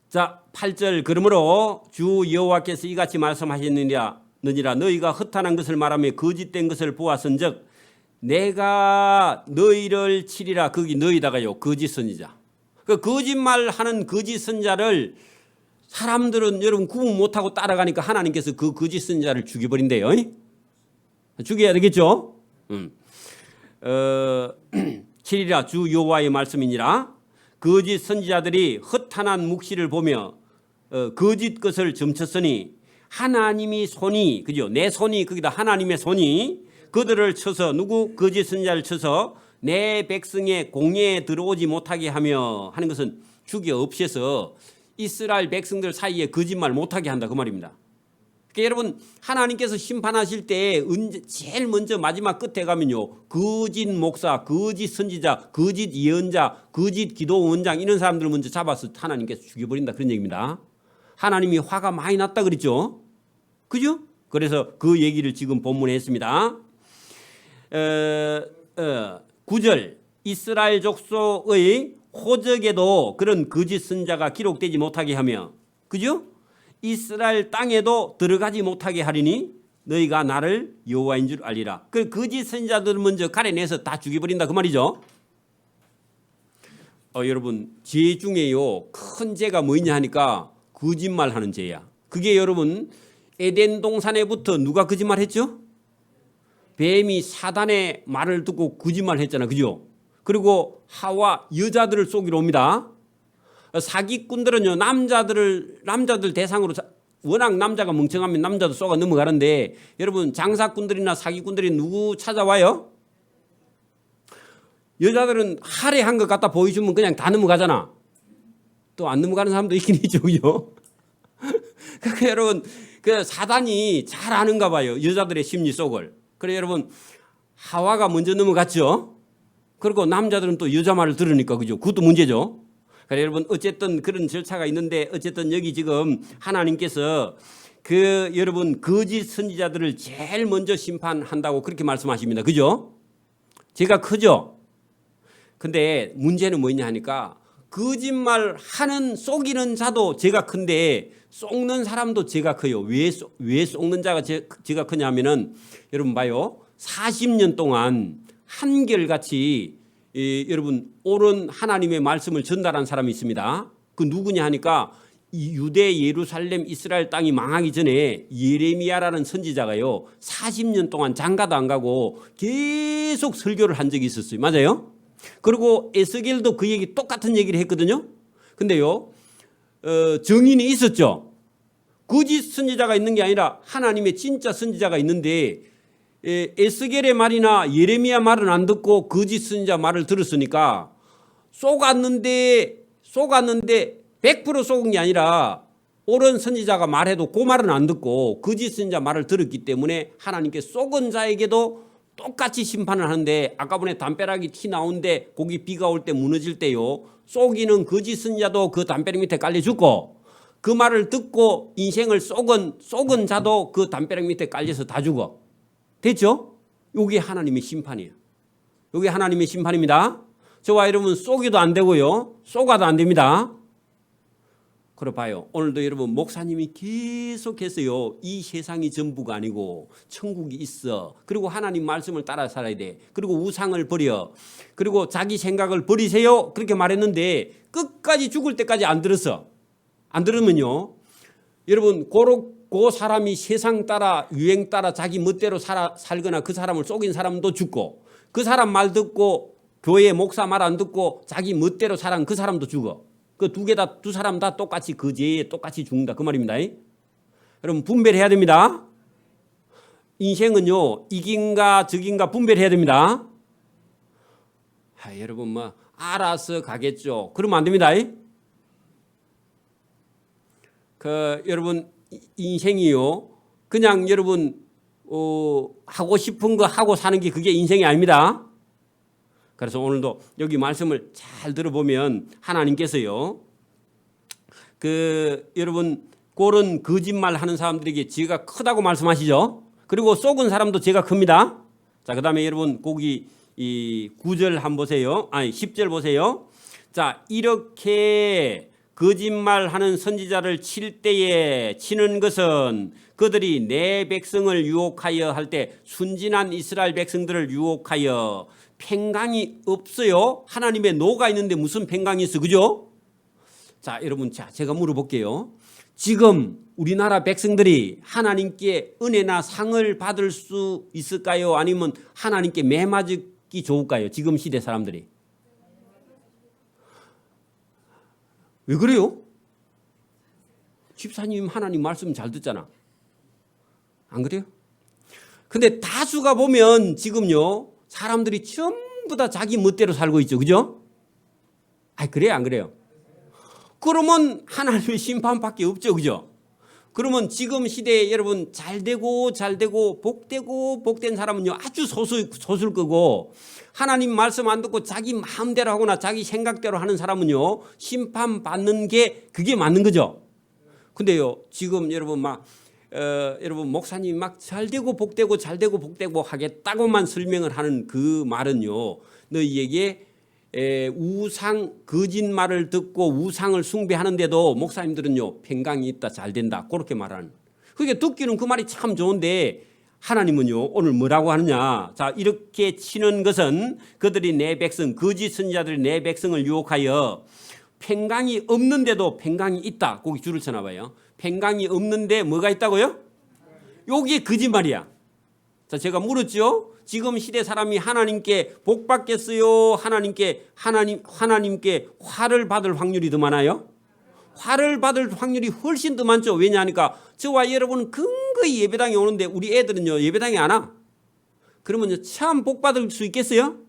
자 8절 그러므로 주 여호와께서 이같이 말씀하셨느니라 너희가 허탄한 것을 말하며 거짓된 것을 보았은즉 내가 너희를 치리라. 거기 너희다가요 거짓 선지자. 그 거짓말하는 거짓 선자를 사람들은 여러분 구분 못하고 따라가니까 하나님께서 그 거짓 선자를 죽여버린대요. 죽여야 되겠죠. 치리라 주 여호와의 말씀이니라. 거짓 선지자들이 허탄한 묵시를 보며 거짓 것을 점쳤으니 하나님이 손이 그죠? 내 손이 거기다 하나님의 손이 그들을 쳐서 누구 거짓 선지자를 쳐서 내 백성의 공예에 들어오지 못하게 하며 하는 것은 죽여 없애서 이스라엘 백성들 사이에 거짓말 못하게 한다 그 말입니다. 그러니까 여러분 하나님께서 심판하실 때 제일 먼저 마지막 끝에 가면요 거짓 목사, 거짓 선지자, 거짓 예언자, 거짓 기도원장 이런 사람들을 먼저 잡아서 하나님께서 죽여버린다 그런 얘기입니다. 하나님이 화가 많이 났다 그랬죠. 그죠? 그래서 그 얘기를 지금 본문에 했습니다. 9절 이스라엘 족속의 호적에도 그런 거짓 선자가 기록되지 못하게 하며 그죠? 이스라엘 땅에도 들어가지 못하게 하리니 너희가 나를 여호와인 줄 알리라. 그 거짓 선자들을 먼저 가려내서 다 죽여버린다 그 말이죠. 여러분 죄 중에요 큰 죄가 뭐냐 하니까 거짓말하는 죄야. 그게 여러분 에덴 동산에부터 누가 거짓말했죠? 뱀이 사단의 말을 듣고 거짓말했잖아, 그죠? 그리고 하와 여자들을 속이러 옵니다. 사기꾼들은요 남자들 대상으로 워낙 남자가 멍청하면 남자도 쏘가 넘어가는데 여러분 장사꾼들이나 사기꾼들이 누구 찾아와요? 여자들은 할애한 것 갖다 보여주면 그냥 다 넘어가잖아. 또 안 넘어가는 사람도 있긴 있죠, 그죠? 그러니까 여러분 그 사단이 잘 아는가 봐요 여자들의 심리 속을. 그래 여러분 하와가 먼저 넘어갔죠. 그리고 남자들은 또 여자 말을 들으니까 그죠? 그것도 문제죠. 그래 여러분 어쨌든 그런 절차가 있는데 어쨌든 여기 지금 하나님께서 그 여러분 거짓 선지자들을 제일 먼저 심판한다고 그렇게 말씀하십니다. 그죠? 죄가 크죠. 근데 문제는 뭐냐 하니까 거짓말 하는 속이는 자도 죄가 큰데 속는 사람도 죄가 커요. 왜 속는 자가 죄가 크냐 하면은 여러분 봐요. 40년 동안 한결같이 여러분 옳은 하나님의 말씀을 전달한 사람이 있습니다. 그 누구냐 하니까 유대 예루살렘 이스라엘 땅이 망하기 전에 예레미야라는 선지자가요 40년 동안 장가도 안 가고 계속 설교를 한 적이 있었어요. 맞아요? 그리고 에스겔도 그 얘기 똑같은 얘기를 했거든요. 근데요 정인이 있었죠. 거짓 선지자가 있는 게 아니라 하나님의 진짜 선지자가 있는데 에스겔의 말이나 예레미야 말은 안 듣고 거짓 선지자 말을 들었으니까 쏘갔는데 100% 쏘은 게 아니라 옳은 선지자가 말해도 그 말은 안 듣고 거짓 선지자 말을 들었기 때문에 하나님께 쏘은 자에게도 똑같이 심판을 하는데 아까 전에 담벼락이 티 나오는데 거기 비가 올 때 무너질 때요 쏘기는 거짓 선지자도 그 담벼락 밑에 깔려 죽고 그 말을 듣고 인생을 쏘은 자도 그 담벼락 밑에 깔려서 다 죽어. 됐죠? 이게 하나님의 심판이에요. 이게 하나님의 심판입니다. 저와 여러분 쏘기도 안 되고요 쏘가도 안 됩니다. 그래 봐요. 오늘도 여러분 목사님이 계속해서요 이 세상이 전부가 아니고 천국이 있어. 그리고 하나님 말씀을 따라 살아야 돼. 그리고 우상을 버려. 그리고 자기 생각을 버리세요. 그렇게 말했는데 끝까지 죽을 때까지 안 들었어. 안 들으면요 여러분 그 사람이 세상 따라 유행 따라 자기 멋대로 살거나 그 사람을 속인 사람도 죽고 그 사람 말 듣고 교회 목사 말 안 듣고 자기 멋대로 살아간 그 사람도 죽어. 그 두 사람 다 똑같이 그 죄에 똑같이 죽는다. 그 말입니다. 여러분 분별해야 됩니다. 인생은요 이긴가 저긴가 분별해야 됩니다. 여러분 뭐 알아서 가겠죠. 그러면 안 됩니다. 여러분 인생이요 그냥 여러분 하고 싶은 거 하고 사는 게 그게 인생이 아닙니다. 그래서 오늘도 여기 말씀을 잘 들어보면 하나님께서요 여러분 그런 거짓말 하는 사람들에게 죄가 크다고 말씀하시죠. 그리고 속은 사람도 죄가 큽니다. 자, 그다음에 여러분 거기 이 9절 한번 보세요. 10절 보세요. 자, 이렇게 거짓말하는 선지자를 칠 때에 치는 것은 그들이 내 백성을 유혹하여 할 때 순진한 이스라엘 백성들을 유혹하여 팽강이 없어요. 하나님의 노가 있는데 무슨 팽강이 있어, 그죠? 자, 여러분, 제가 물어볼게요. 지금 우리나라 백성들이 하나님께 은혜나 상을 받을 수 있을까요? 아니면 하나님께 매맞기 좋을까요? 지금 시대 사람들이. 왜 그래요? 집사님 하나님 말씀 잘 듣잖아. 안 그래요? 근데 다수가 보면 지금요 사람들이 전부 다 자기 멋대로 살고 있죠. 그죠? 그래요? 안 그래요? 그러면 하나님의 심판밖에 없죠. 그죠? 그러면 지금 시대에 여러분 잘되고 복된 사람은요 아주 소수일 거고 하나님 말씀 안 듣고 자기 마음대로 하거나 자기 생각대로 하는 사람은요 심판받는 게 그게 맞는 거죠. 근데요 지금 여러분 여러분 목사님 막 잘되고 복되고 하겠다고만 설명을 하는 그 말은요 너희에게 우상 거짓말을 듣고 우상을 숭배하는데도 목사님들은요 팽강이 있다 잘된다 그렇게 말하는. 그게 듣기는 그 말이 참 좋은데 하나님은요 오늘 뭐라고 하느냐. 자, 이렇게 치는 것은 그들이 내 백성 거짓 선지자들이 내 백성을 유혹하여 팽강이 없는데도 팽강이 있다. 거기 줄을 쳐나 봐요. 팽강이 없는데 뭐가 있다고요? 여기에 거짓말이야. 자, 제가 물었죠. 지금 시대 사람이 하나님께 복 받겠어요? 하나님께 화를 받을 확률이 더 많아요? 화를 받을 확률이 훨씬 더 많죠. 왜냐하니까 저와 여러분은 근거히 예배당에 오는데 우리 애들은요 예배당에 안 와. 그러면요 참 복 받을 수 있겠어요?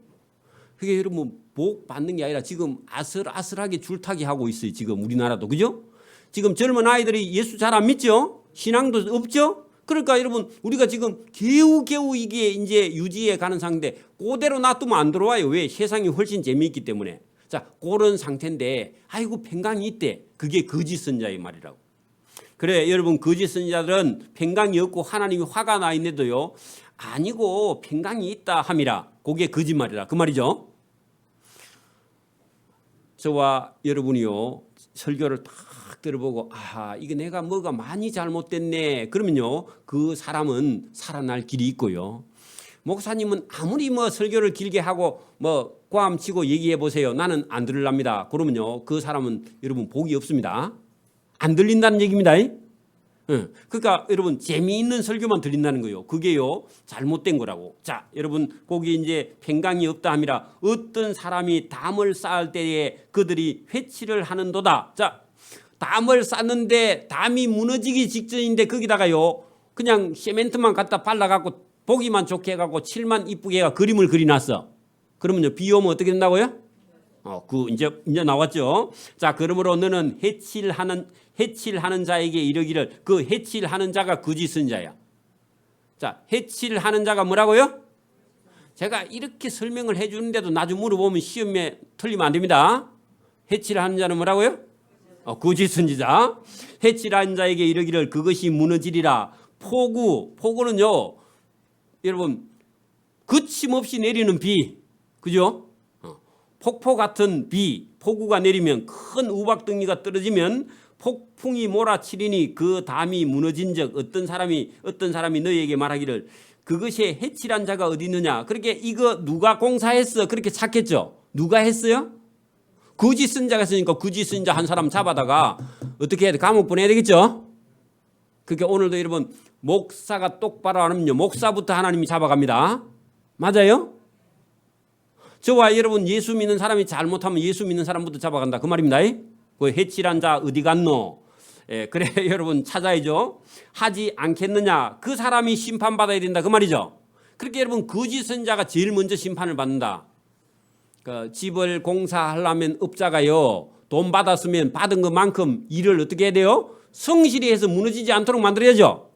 그게 여러분 복 받는 게 아니라 지금 아슬아슬하게 줄타기 하고 있어요. 지금 우리나라도. 그죠? 지금 젊은 아이들이 예수 잘 안 믿죠? 신앙도 없죠? 그러니까 여러분 우리가 지금 겨우 이게 이제 유지해 가는 상태인데 그대로 놔두면 안 들어와요. 왜? 세상이 훨씬 재미있기 때문에. 자, 그런 상태인데 아이고 팽강이 있대. 그게 거짓 선자의 말이라고. 그래 여러분 거짓 선자들은 팽강이 없고 하나님이 화가 나 있는데도요 아니고 팽강이 있다 함이라. 그게 거짓말이라 그 말이죠. 저와 여러분이요 설교를 딱 들어보고 이게 내가 뭐가 많이 잘못됐네 그러면요 그 사람은 살아날 길이 있고요. 목사님은 아무리 설교를 길게 하고 꽈암치고 얘기해 보세요. 나는 안 들으랍니다. 그러면요 그 사람은 여러분 복이 없습니다. 안 들린다는 얘기입니다. 그러니까 여러분 재미있는 설교만 들린다는 거예요. 그게요 잘못된 거라고. 자, 여러분 거기 이제 팽강이 없다 함이라 어떤 사람이 담을 쌓을 때에 그들이 회치를 하는도다. 자, 담을 쌓는데 담이 무너지기 직전인데 거기다가요 그냥 시멘트만 갖다 발라갖고 보기만 좋게 해갖고 칠만 이쁘게 해가 그림을 그리놨어. 그러면요 비 오면 어떻게 된다고요? 이제 나왔죠. 자, 그러므로 너는 해칠하는 자에게 이르기를. 그 해칠하는 자가 거짓 선자야. 자, 해칠하는 자가 뭐라고요? 제가 이렇게 설명을 해주는데도 나중에 물어보면 시험에 틀리면 안 됩니다. 해칠하는 자는 뭐라고요? 거짓 선지자. 해칠하는 자에게 이르기를 그것이 무너지리라. 폭우는요 여러분 거침없이 내리는 비. 그죠? 폭포 같은 비, 폭우가 내리면 큰 우박덩이가 떨어지면 폭풍이 몰아치리니 그 담이 무너진 적 어떤 사람이 너희에게 말하기를 그것이 해칠한 자가 어디 있느냐. 그렇게 이거 누가 공사했어? 그렇게 찾겠죠. 누가 했어요? 거짓 선자가 있으니까 거짓 선자 한 사람 잡아다가 어떻게 해야 돼? 감옥 보내야 되겠죠. 그러니까 오늘도 여러분 목사가 똑바로 안 하면요 목사부터 하나님이 잡아갑니다. 맞아요? 저와 여러분 예수 믿는 사람이 잘못하면 예수 믿는 사람부터 잡아간다 그 말입니다. 그 해칠한 자 어디 갔노? 그래 여러분 찾아야죠. 하지 않겠느냐? 그 사람이 심판받아야 된다 그 말이죠. 그렇게 여러분 거짓 선지자가 제일 먼저 심판을 받는다. 그 집을 공사하려면 업자가요 돈 받았으면 받은 것만큼 일을 어떻게 해야 돼요? 성실히 해서 무너지지 않도록 만들어야죠.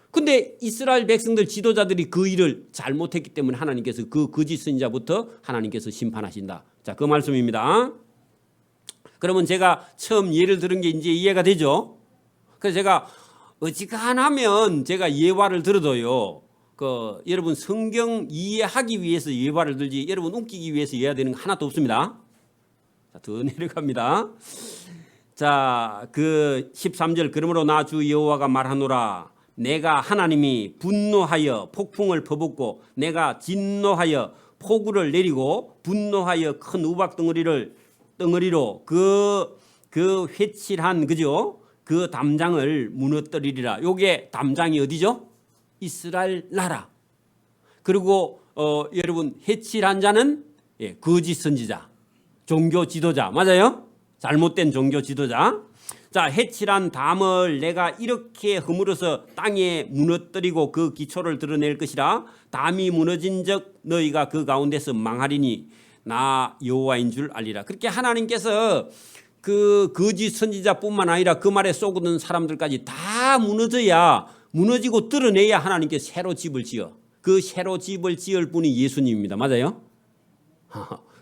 근데 이스라엘 백성들 지도자들이 그 일을 잘못했기 때문에 하나님께서 그 거짓 선지자부터 하나님께서 심판하신다. 자, 그 말씀입니다. 그러면 제가 처음 예를 들은 게 이제 이해가 되죠. 그래서 제가 어지간하면 제가 예화를 들어도요. 여러분 성경 이해하기 위해서 예화를 들지 여러분 웃기기 위해서 이해되는 거 하나도 없습니다. 자, 더 내려갑니다. 자, 13절 그러므로 나 주 여호와가 말하노라 내가 하나님이 분노하여 폭풍을 퍼붓고 내가 진노하여 폭우를 내리고 분노하여 큰 우박 덩어리로 그 회칠한 그죠? 그 담장을 무너뜨리리라. 요게 담장이 어디죠? 이스라엘 나라. 그리고 여러분 회칠한 자는 거짓 선지자, 종교 지도자 맞아요? 잘못된 종교 지도자. 자, 해칠한 담을 내가 이렇게 허물어서 땅에 무너뜨리고 그 기초를 드러낼 것이라. 담이 무너진 적 너희가 그 가운데서 망하리니 나 여호와인 줄 알리라. 그렇게 하나님께서 그 거짓 선지자뿐만 아니라 그 말에 쏘고든 사람들까지 다 무너지고 드러내야 하나님께 새로 집을 지어. 그 새로 집을 지을 분이 예수님입니다. 맞아요?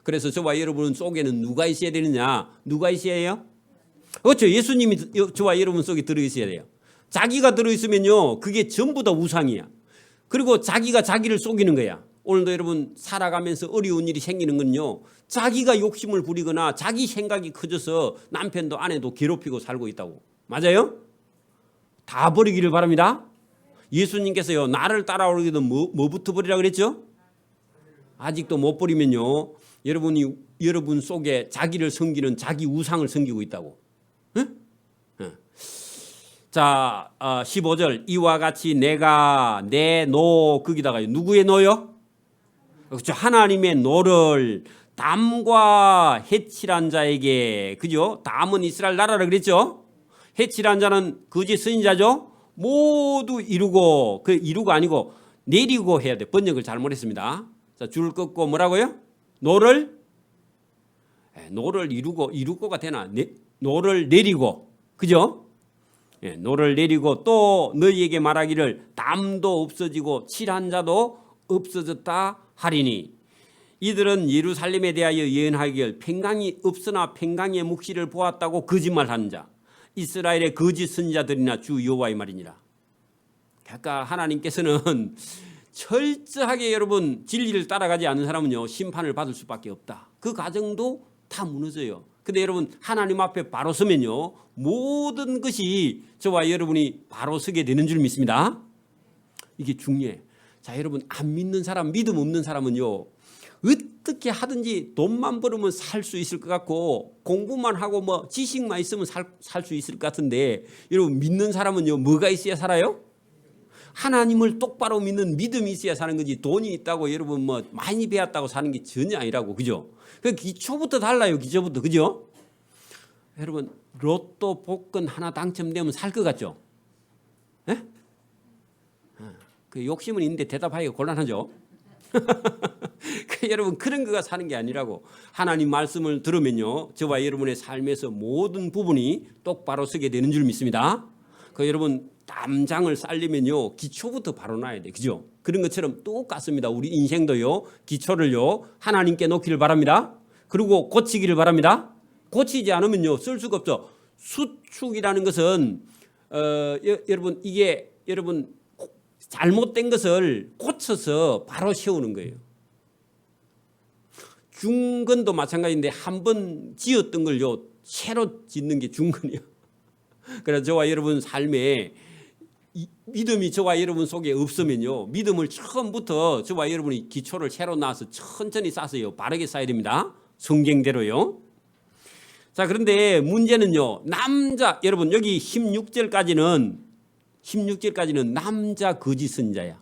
그래서 저와 여러분 속에는 누가 있어야 되느냐? 누가 있어야 해요? 그렇죠. 예수님이 저와 여러분 속에 들어있어야 돼요. 자기가 들어있으면요 그게 전부 다 우상이야. 그리고 자기가 자기를 속이는 거야. 오늘도 여러분 살아가면서 어려운 일이 생기는 건요 자기가 욕심을 부리거나 자기 생각이 커져서 남편도 아내도 괴롭히고 살고 있다고. 맞아요? 다 버리기를 바랍니다. 예수님께서요 나를 따라오기도 뭐부터 버리라 그랬죠? 아직도 못 버리면요 여러분 속에 자기를 섬기는 자기 우상을 섬기고 있다고. 응? 자, 15절 이와 같이 내가 내 노 거기다가 누구의 노요? 그렇죠. 하나님의 노를 담과 해칠한 자에게 그죠? 담은 이스라엘 나라라 그랬죠? 해칠한 자는 거짓 선지자죠? 모두 이루고 그 이루고 아니고 내리고 해야 돼. 번역을 잘못했습니다. 자, 줄 긋고 뭐라고요? 노를 이루고가 되나? 노를 내리고 그죠? 노를 내리고 또 너희에게 말하기를 담도 없어지고 칠한 자도 없어졌다 하리니 이들은 예루살렘에 대하여 예언하기를 평강이 없으나 평강의 묵시를 보았다고 거짓말하는 자 이스라엘의 거짓 선지자들이나 주 여호와의 말이니라. 그러니까 하나님께서는 철저하게 여러분 진리를 따라가지 않는 사람은요 심판을 받을 수밖에 없다. 그 가정도 다 무너져요. 근데 여러분 하나님 앞에 바로 서면요 모든 것이 저와 여러분이 바로 서게 되는 줄 믿습니다. 이게 중요해. 자, 여러분 안 믿는 사람, 믿음 없는 사람은요 어떻게 하든지 돈만 벌으면 살 수 있을 것 같고 공부만 하고 뭐 지식만 있으면 살 수 있을 것 같은데 여러분 믿는 사람은요 뭐가 있어야 살아요? 하나님을 똑바로 믿는 믿음이 있어야 사는 거지 돈이 있다고 여러분 뭐 많이 배웠다고 사는 게 전혀 아니라고. 그죠? 그 기초부터 달라요. 기초부터. 그죠? 여러분 로또 복권 하나 당첨되면 살 것 같죠? 예? 그 욕심은 있는데 대답하기가 곤란하죠. 여러분 그런 거가 사는 게 아니라고. 하나님 말씀을 들으면요 저와 여러분의 삶에서 모든 부분이 똑바로 서게 되는 줄 믿습니다. 여러분 담장을 쌓려면요 기초부터 바로 놔야 돼. 그죠? 그런 것처럼 똑같습니다. 우리 인생도요 기초를요 하나님께 놓기를 바랍니다. 그리고 고치기를 바랍니다. 고치지 않으면요 쓸 수가 없죠. 수축이라는 것은 여러분 이게 여러분 잘못된 것을 고쳐서 바로 세우는 거예요. 중건도 마찬가지인데 한 번 지었던 걸요 새로 짓는 게 중건이에요. 그래서 저와 여러분 삶에 믿음이 저와 여러분 속에 없으면요 믿음을 처음부터 저와 여러분이 기초를 새로 놔서 천천히 쌓아서요 바르게 쌓아야 됩니다. 성경대로요. 자, 그런데 문제는요 여러분 여기 16절까지는 남자 거짓 선지자야.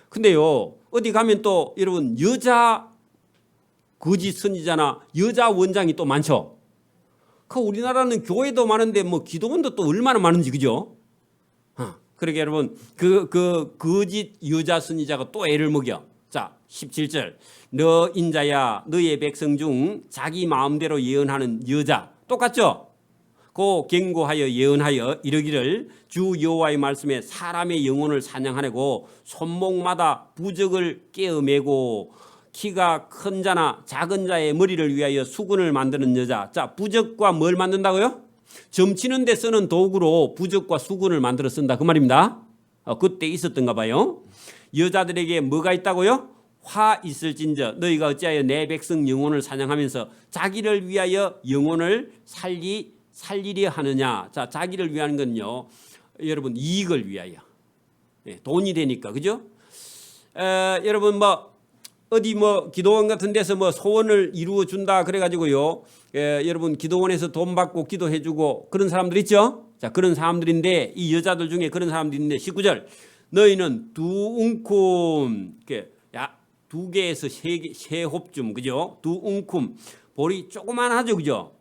근데요 어디 가면 또 여러분 여자 거짓 선지자나 여자 원장이 또 많죠. 그 우리나라는 교회도 많은데 뭐 기도원도 또 얼마나 많은지 그죠? 그러게 여러분 그 거짓 여자 선지자가 또 애를 먹여. 자 17절 너 인자야 너의 백성 중 자기 마음대로 예언하는 여자 똑같죠? 고 경고하여 예언하여 이르기를 주 여호와의 말씀에 사람의 영혼을 사냥하려고 손목마다 부적을 꿰어매고 키가 큰 자나 작은 자의 머리를 위하여 수건을 만드는 여자. 자 부적과 뭘 만든다고요? 점치는 데 쓰는 도구로 부적과 수건을 만들어 쓴다 그 말입니다. 그때 있었던가 봐요. 여자들에게 뭐가 있다고요? 화 있을진저 너희가 어찌하여 내 백성 영혼을 사냥하면서 자기를 위하여 영혼을 살리려 하느냐. 자 자기를 위한 건요 여러분 이익을 위하여 돈이 되니까 그죠? 여러분 뭐 어디 뭐 기도원 같은 데서 뭐 소원을 이루어 준다 그래가지고요 여러분 기도원에서 돈 받고 기도해주고 그런 사람들 있죠? 자 그런 사람들인데 이 여자들 중에 그런 사람들이 있는데 19절 너희는 두 웅큼 두 개에서 세 홉쯤 그죠? 두 웅큼 볼이 조그만하죠 그죠?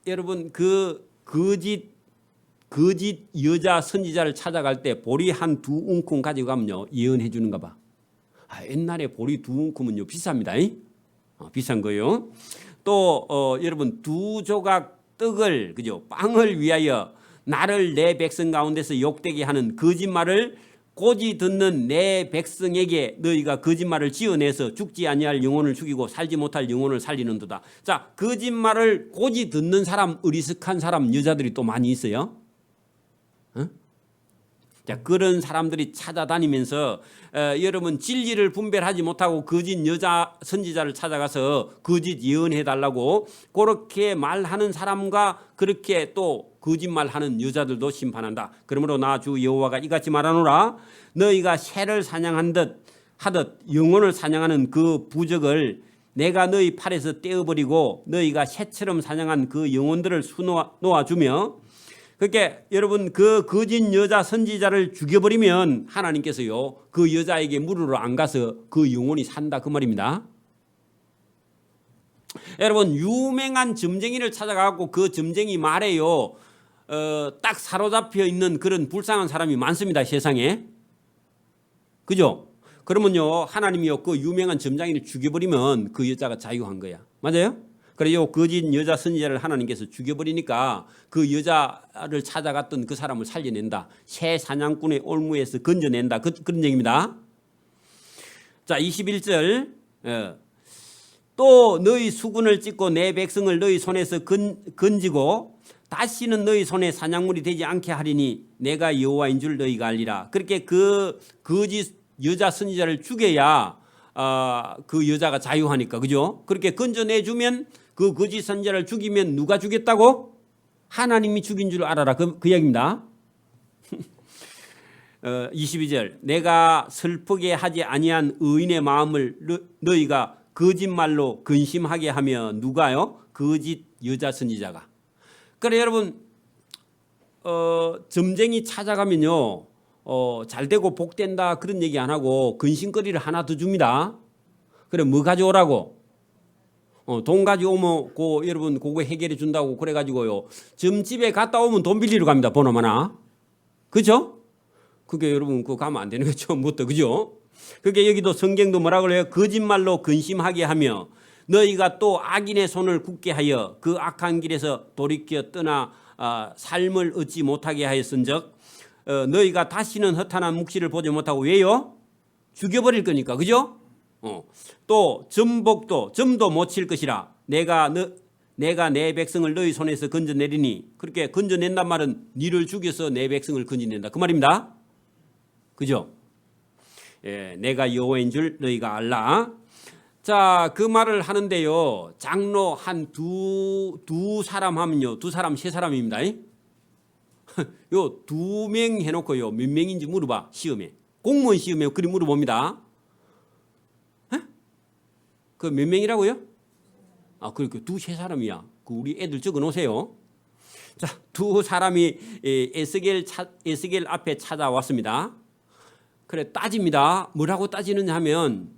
여러분 그 거짓 여자 선지자를 찾아갈 때 보리 한 두 웅큼 가지고 가면요 예언해 주는가 봐. 옛날에 보리 두 웅큼은요 비쌉니다. 비싼 거요. 또 여러분 두 조각 떡을 그죠 빵을 위하여 나를 내 백성 가운데서 욕되게 하는 거짓말을 고지 듣는 내 백성에게 너희가 거짓말을 지어내서 죽지 아니할 영혼을 죽이고 살지 못할 영혼을 살리는도다. 자 거짓말을 고지 듣는 사람 어리석한 사람 여자들이 또 많이 있어요. 자 그런 사람들이 찾아다니면서 여러분 진리를 분별하지 못하고 거짓 여자 선지자를 찾아가서 거짓 예언해달라고 그렇게 말하는 사람과 그렇게 또 거짓말하는 여자들도 심판한다. 그러므로 나 주 여호와가 이같이 말하노라 너희가 새를 사냥하듯 영혼을 사냥하는 그 부적을 내가 너희 팔에서 떼어버리고 너희가 새처럼 사냥한 그 영혼들을 수놓아주며 그렇게 여러분 그 거짓 여자 선지자를 죽여버리면 하나님께서요 그 여자에게 물으러 안 가서 그 영혼이 산다 그 말입니다. 여러분 유명한 점쟁이를 찾아가고 그 점쟁이 말에요 딱 사로잡혀 있는 그런 불쌍한 사람이 많습니다 세상에 그죠? 그러면요 하나님이요 그 유명한 점쟁이를 죽여버리면 그 여자가 자유한 거야. 맞아요? 그래요 거짓 여자 선지자를 하나님께서 죽여버리니까 그 여자를 찾아갔던 그 사람을 살려낸다. 새 사냥꾼의 올무에서 건져낸다. 그런 얘기입니다. 자 21절 또 너희 수군을 찢고 내 백성을 너희 손에서 건지고 다시는 너희 손에 사냥물이 되지 않게 하리니 내가 여호와인 줄 너희가 알리라. 그렇게 그 거짓 여자 선지자를 죽여야 그 여자가 자유하니까 그죠? 그렇게 건져내주면 그 거짓 선지자를 죽이면 누가 죽였다고? 하나님이 죽인 줄 알아라. 그 이야기입니다. 22절 내가 슬프게 하지 아니한 의인의 마음을 너희가 거짓말로 근심하게 하며 누가요? 거짓 여자 선지자가. 그래 여러분 점쟁이 찾아가면요 잘 되고 복된다 그런 얘기 안 하고 근심거리를 하나 더 줍니다. 그래 뭐 가져오라고? 돈 가져오면 여러분 그거 해결해 준다고 그래가지고요 점집에 갔다 오면 돈 빌리러 갑니다. 번호 하나 그죠? 그게 여러분 그거 가면 안 되는 거죠 처음부터 그죠? 그게 여기도 성경도 뭐라고 그래요? 거짓말로 근심하게 하며 너희가 또 악인의 손을 굳게 하여 그 악한 길에서 돌이켜 떠나 삶을 얻지 못하게 하였은즉 너희가 다시는 허탄한 묵시를 보지 못하고 왜요? 죽여버릴 거니까 그죠? 또 점도 못 칠 것이라 내가 내 백성을 너희 손에서 건져내리니 그렇게 건져낸단 말은 니를 죽여서 내 백성을 건져낸다 그 말입니다. 그죠? 내가 여호와인 줄 너희가 알라. 자, 그 말을 하는데요. 장로 한 두 사람 하면요. 두 사람, 세 사람입니다. 요 2명 해놓고요. 몇 명인지 물어봐. 시험에. 공무원 시험에 그리 물어봅니다. 그 몇 명이라고요? 그러니까 두세 사람이야. 그 우리 애들 적어 놓으세요. 자, 두 사람이 에스겔 앞에 찾아왔습니다. 그래 따집니다. 뭐라고 따지느냐 하면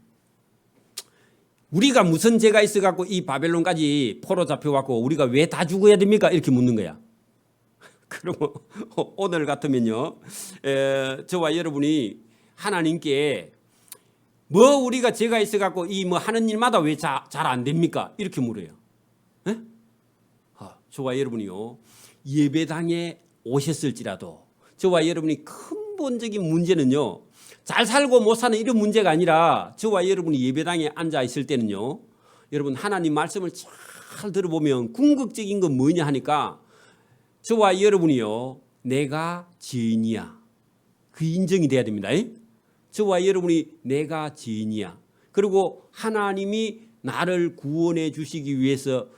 우리가 무슨 죄가 있어갖고 이 바벨론까지 포로 잡혀갖고 우리가 왜 다 죽어야 됩니까? 이렇게 묻는 거야. 그러면 오늘 같으면요, 저와 여러분이 하나님께 뭐 우리가 죄가 있어갖고 이 뭐 하는 일마다 왜 잘 안 됩니까? 이렇게 물어요. 에? 저와 여러분이요, 예배당에 오셨을지라도 저와 여러분이 근본적인 문제는요, 잘 살고 못 사는 이런 문제가 아니라 저와 여러분이 예배당에 앉아 있을 때는요, 여러분 하나님 말씀을 잘 들어보면 궁극적인 건 뭐냐 하니까 저와 여러분이요, 내가 죄인이야, 그 인정이 돼야 됩니다. 저와 여러분이 내가 죄인이야, 그리고 하나님이 나를 구원해 주시기 위해서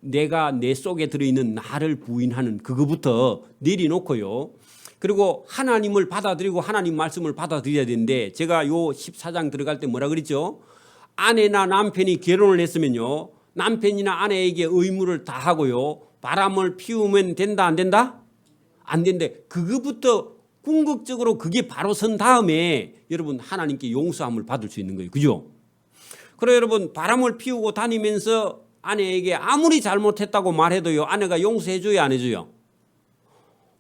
내가 내 속에 들어있는 나를 부인하는 그거부터 내려놓고요, 그리고 하나님을 받아들이고 하나님 말씀을 받아들여야 되는데, 제가 요 14장 들어갈 때 뭐라 그랬죠? 아내나 남편이 결혼을 했으면요, 남편이나 아내에게 의무를 다하고요, 바람을 피우면 된다 안 된다? 안 된대. 그거부터 궁극적으로 그게 바로 선 다음에 여러분 하나님께 용서함을 받을 수 있는 거예요. 그죠? 그래 여러분, 바람을 피우고 다니면서 아내에게 아무리 잘못했다고 말해도요, 아내가 용서해 줘야 안 해줘요?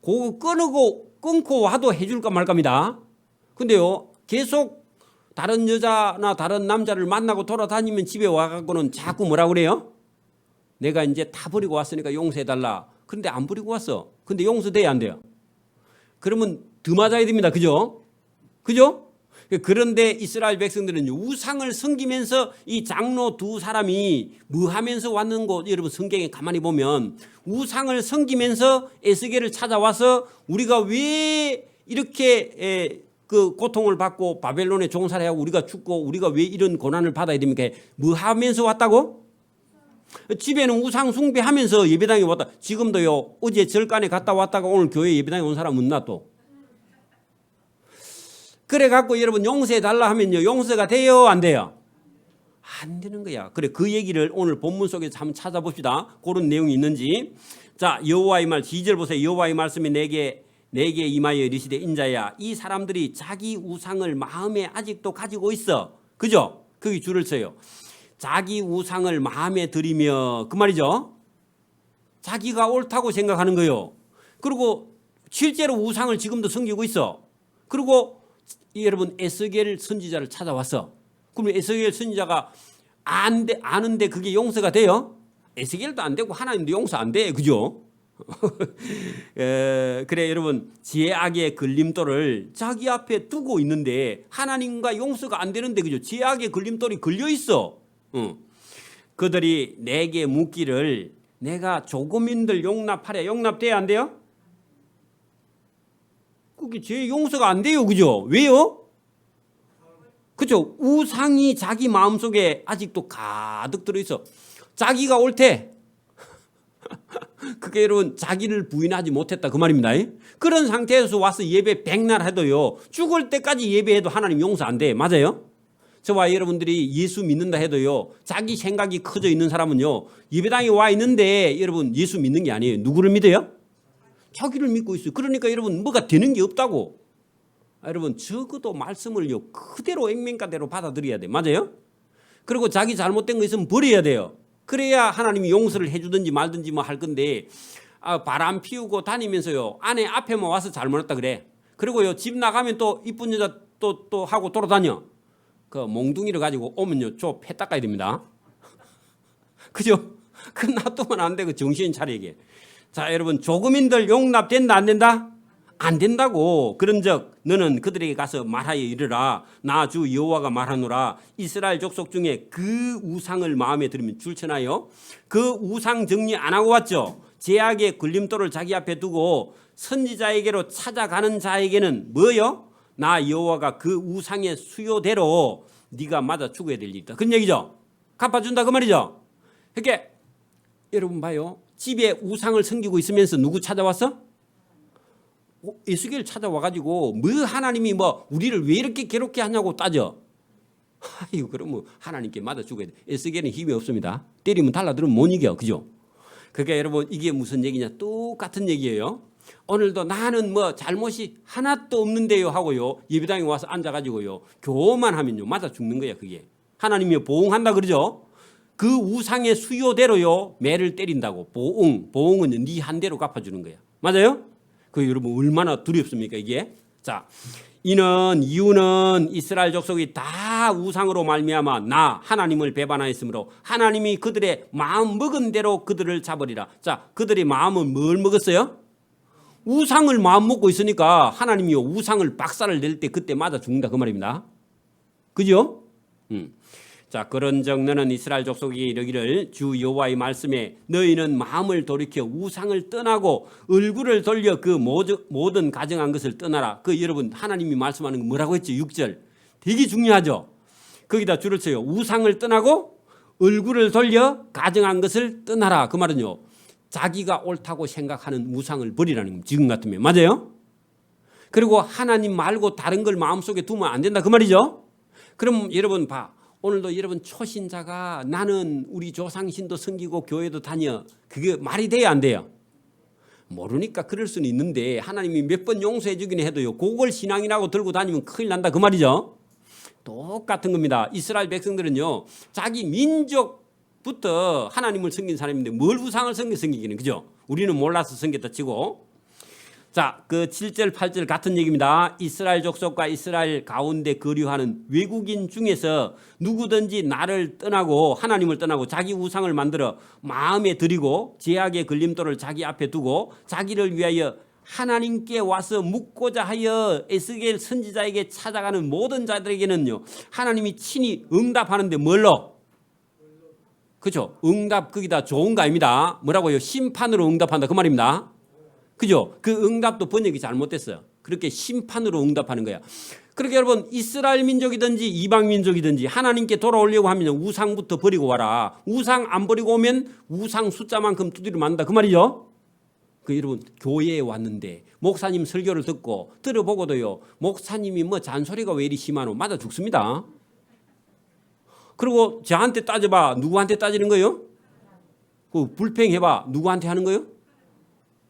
그거 끊고 와도 해줄까 말까입니다. 근데요, 계속 다른 여자나 다른 남자를 만나고 돌아다니면 집에 와갖고는 자꾸 뭐라 그래요? 내가 이제 다 버리고 왔으니까 용서해달라. 그런데 안 버리고 왔어. 근데 용서돼야 안 돼요? 그러면 더 맞아야 됩니다. 그죠? 그죠? 그런데 이스라엘 백성들은 우상을 섬기면서 이 장로 두 사람이 뭐 하면서 왔는 거, 여러분 성경에 가만히 보면 우상을 섬기면서 에스겔을 찾아와서 우리가 왜 이렇게 그 고통을 받고 바벨론에 종살이 하고 우리가 죽고 우리가 왜 이런 고난을 받아야 됩니까? 뭐 하면서 왔다고? 집에는 우상 숭배하면서 예배당에 왔다. 지금도요, 어제 절간에 갔다 왔다가 오늘 교회 예배당에 온 사람 없나 또? 그래 갖고 여러분 용서해 달라 하면요, 용서가 돼요 안 돼요? 안 되는 거야. 그래, 그 얘기를 오늘 본문 속에서 한번 찾아봅시다. 그런 내용이 있는지. 자, 여호와의 말 2절 보세요. 여호와의 말씀이 내게 임하여 이르시되, 인자야, 이 사람들이 자기 우상을 마음에 아직도 가지고 있어. 그죠? 거기 줄을 쳐요. 자기 우상을 마음에 들이며, 그 말이죠. 자기가 옳다고 생각하는 거예요. 그리고 실제로 우상을 지금도 섬기고 있어. 그리고 여러분 에스겔 선지자를 찾아왔어. 그러면 에스겔 선지자가 아는데 그게 용서가 돼요? 에스겔도 안 되고 하나님도 용서 안 돼. 그죠? 그래 여러분, 죄악의 걸림돌을 자기 앞에 두고 있는데 하나님과 용서가 안 되는데, 그죠? 죄악의 걸림돌이 걸려 있어. 그들이 내게 묻기를 내가 조금인들 용납하랴. 용납돼야 안 돼요? 그게 죄 용서가 안 돼요. 그죠? 왜요? 그죠? 우상이 자기 마음속에 아직도 가득 들어있어. 자기가 옳대. 그게 여러분 자기를 부인하지 못했다 그 말입니다. 그런 상태에서 와서 예배 백날 해도요, 죽을 때까지 예배해도 하나님 용서 안 돼. 맞아요? 저와 여러분들이 예수 믿는다 해도요, 자기 생각이 커져 있는 사람은요, 예배당에 와 있는데 여러분 예수 믿는 게 아니에요. 누구를 믿어요? 자기를 믿고 있어요. 그러니까 여러분 뭐가 되는 게 없다고. 여러분 적어도 말씀을요 그대로 액면가대로 받아들여야 돼. 맞아요? 그리고 자기 잘못된 거 있으면 버려야 돼요. 그래야 하나님이 용서를 해주든지 말든지 뭐 할 건데, 바람 피우고 다니면서요, 아내 앞에만 와서 잘못했다 그래. 그리고요 집 나가면 또 이쁜 여자 또 하고 돌아다녀. 그 몽둥이를 가지고 오면요 저 폐 닦아야 됩니다. 그죠? 그 놔두면 안 되고 정신 차리게. 자 여러분, 조금인들 용납된다 안 된다? 안 된다고. 그런즉 너는 그들에게 가서 말하여 이르라. 나 주 여호와가 말하노라. 이스라엘 족속 중에 그 우상을 마음에 들으면 줄쳐나요. 그 우상 정리 안 하고 왔죠. 제약의 걸림돌을 자기 앞에 두고 선지자에게로 찾아가는 자에게는 뭐요? 나 여호와가 그 우상의 수요대로 네가 맞아 죽어야 될 일이다. 그런 얘기죠. 갚아준다 그 말이죠. 그러니까 여러분 봐요. 집에 우상을 섬기고 있으면서 누구 찾아왔어? 에스겔 찾아와가지고 뭐 하나님이 뭐 우리를 왜 이렇게 괴롭게 하냐고 따져. 아유, 그러면 하나님께 맞아 죽어야 돼. 에스겔은 힘이 없습니다. 때리면 달라들으면 못 이겨. 그죠? 그러니까 여러분 이게 무슨 얘기냐? 똑같은 얘기예요. 오늘도 나는 뭐 잘못이 하나도 없는데요 하고요, 예배당에 와서 앉아가지고요 교만 하면요 맞아 죽는 거야. 그게 하나님이 보응한다 그러죠. 그 우상의 수요대로요 매를 때린다고. 보응은 네 한 대로 갚아주는 거야. 맞아요? 그 여러분 얼마나 두렵습니까 이게? 자, 이유는 이스라엘 족속이 다 우상으로 말미암아 나 하나님을 배반하였으므로 하나님이 그들의 마음 먹은 대로 그들을 잡으리라. 자, 그들의 마음은 뭘 먹었어요? 우상을 마음 먹고 있으니까 하나님이 우상을 박살을 낼 때 그때 맞아 죽는다 그 말입니다. 그죠? 자, 그런즉 너는 이스라엘 족속이 이르기를 주 여호와의 말씀에 너희는 마음을 돌이켜 우상을 떠나고 얼굴을 돌려 그 모든 가증한 것을 떠나라. 그 여러분 하나님이 말씀하는 거 뭐라고 했죠? 6절 되게 중요하죠. 거기다 줄을 쳐요. 우상을 떠나고 얼굴을 돌려 가증한 것을 떠나라. 그 말은요 자기가 옳다고 생각하는 우상을 버리라는 겁니다. 지금 같으면. 맞아요? 그리고 하나님 말고 다른 걸 마음속에 두면 안 된다 그 말이죠. 그럼 여러분 봐. 오늘도 여러분 초신자가 나는 우리 조상신도 섬기고 교회도 다녀. 그게 말이 돼야 안 돼요? 모르니까 그럴 수는 있는데 하나님이 몇 번 용서해 주긴 해도요. 그걸 신앙이라고 들고 다니면 큰일 난다 그 말이죠. 똑같은 겁니다. 이스라엘 백성들은요. 자기 민족부터 하나님을 섬긴 사람인데 뭘 우상을 섬기기는 그죠? 우리는 몰라서 섬겼다 치고. 자, 그 7절 8절 같은 얘기입니다. 이스라엘 족속과 이스라엘 가운데 거류하는 외국인 중에서 누구든지 나를 떠나고 하나님을 떠나고 자기 우상을 만들어 마음에 들이고 제약의 걸림돌을 자기 앞에 두고 자기를 위하여 하나님께 와서 묻고자 하여 에스겔 선지자에게 찾아가는 모든 자들에게는요 하나님이 친히 응답하는데 뭘로? 그죠? 응답 거기다 좋은 거 아닙니다. 뭐라고요? 심판으로 응답한다 그 말입니다. 그죠? 그 응답도 번역이 잘못됐어요. 그렇게 심판으로 응답하는 거야. 그렇게 여러분 이스라엘 민족이든지 이방 민족이든지 하나님께 돌아오려고 하면 우상부터 버리고 와라. 우상 안 버리고 오면 우상 숫자만큼 두드려 맞는다 그 말이죠. 그 여러분 교회에 왔는데 목사님 설교를 듣고 들어보고도요 목사님이 뭐 잔소리가 왜 이리 심하노? 맞아 죽습니다. 그리고 저한테 따져봐. 누구한테 따지는 거예요? 그 불평해봐. 누구한테 하는 거예요?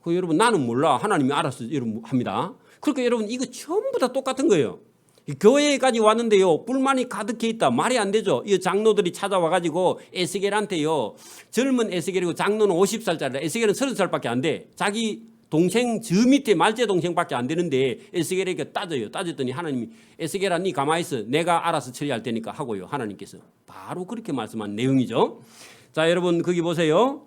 그 여러분 나는 몰라. 하나님이 알아서 여러분 합니다. 그러니까 여러분 이거 전부 다 똑같은 거예요. 교회까지 왔는데요 불만이 가득해 있다. 말이 안 되죠. 이 장로들이 찾아와 가지고 에스겔한테요 젊은 에스겔이고 장로는 50살짜리라 에스겔은 30살밖에 안 돼. 자기 동생 저 밑에 말제 동생밖에 안 되는데 에스겔에게 따져요. 따졌더니 하나님이 에스겔아 니 가만히 있어. 내가 알아서 처리할 테니까 하고요. 하나님께서 바로 그렇게 말씀한 내용이죠. 자 여러분 거기 보세요.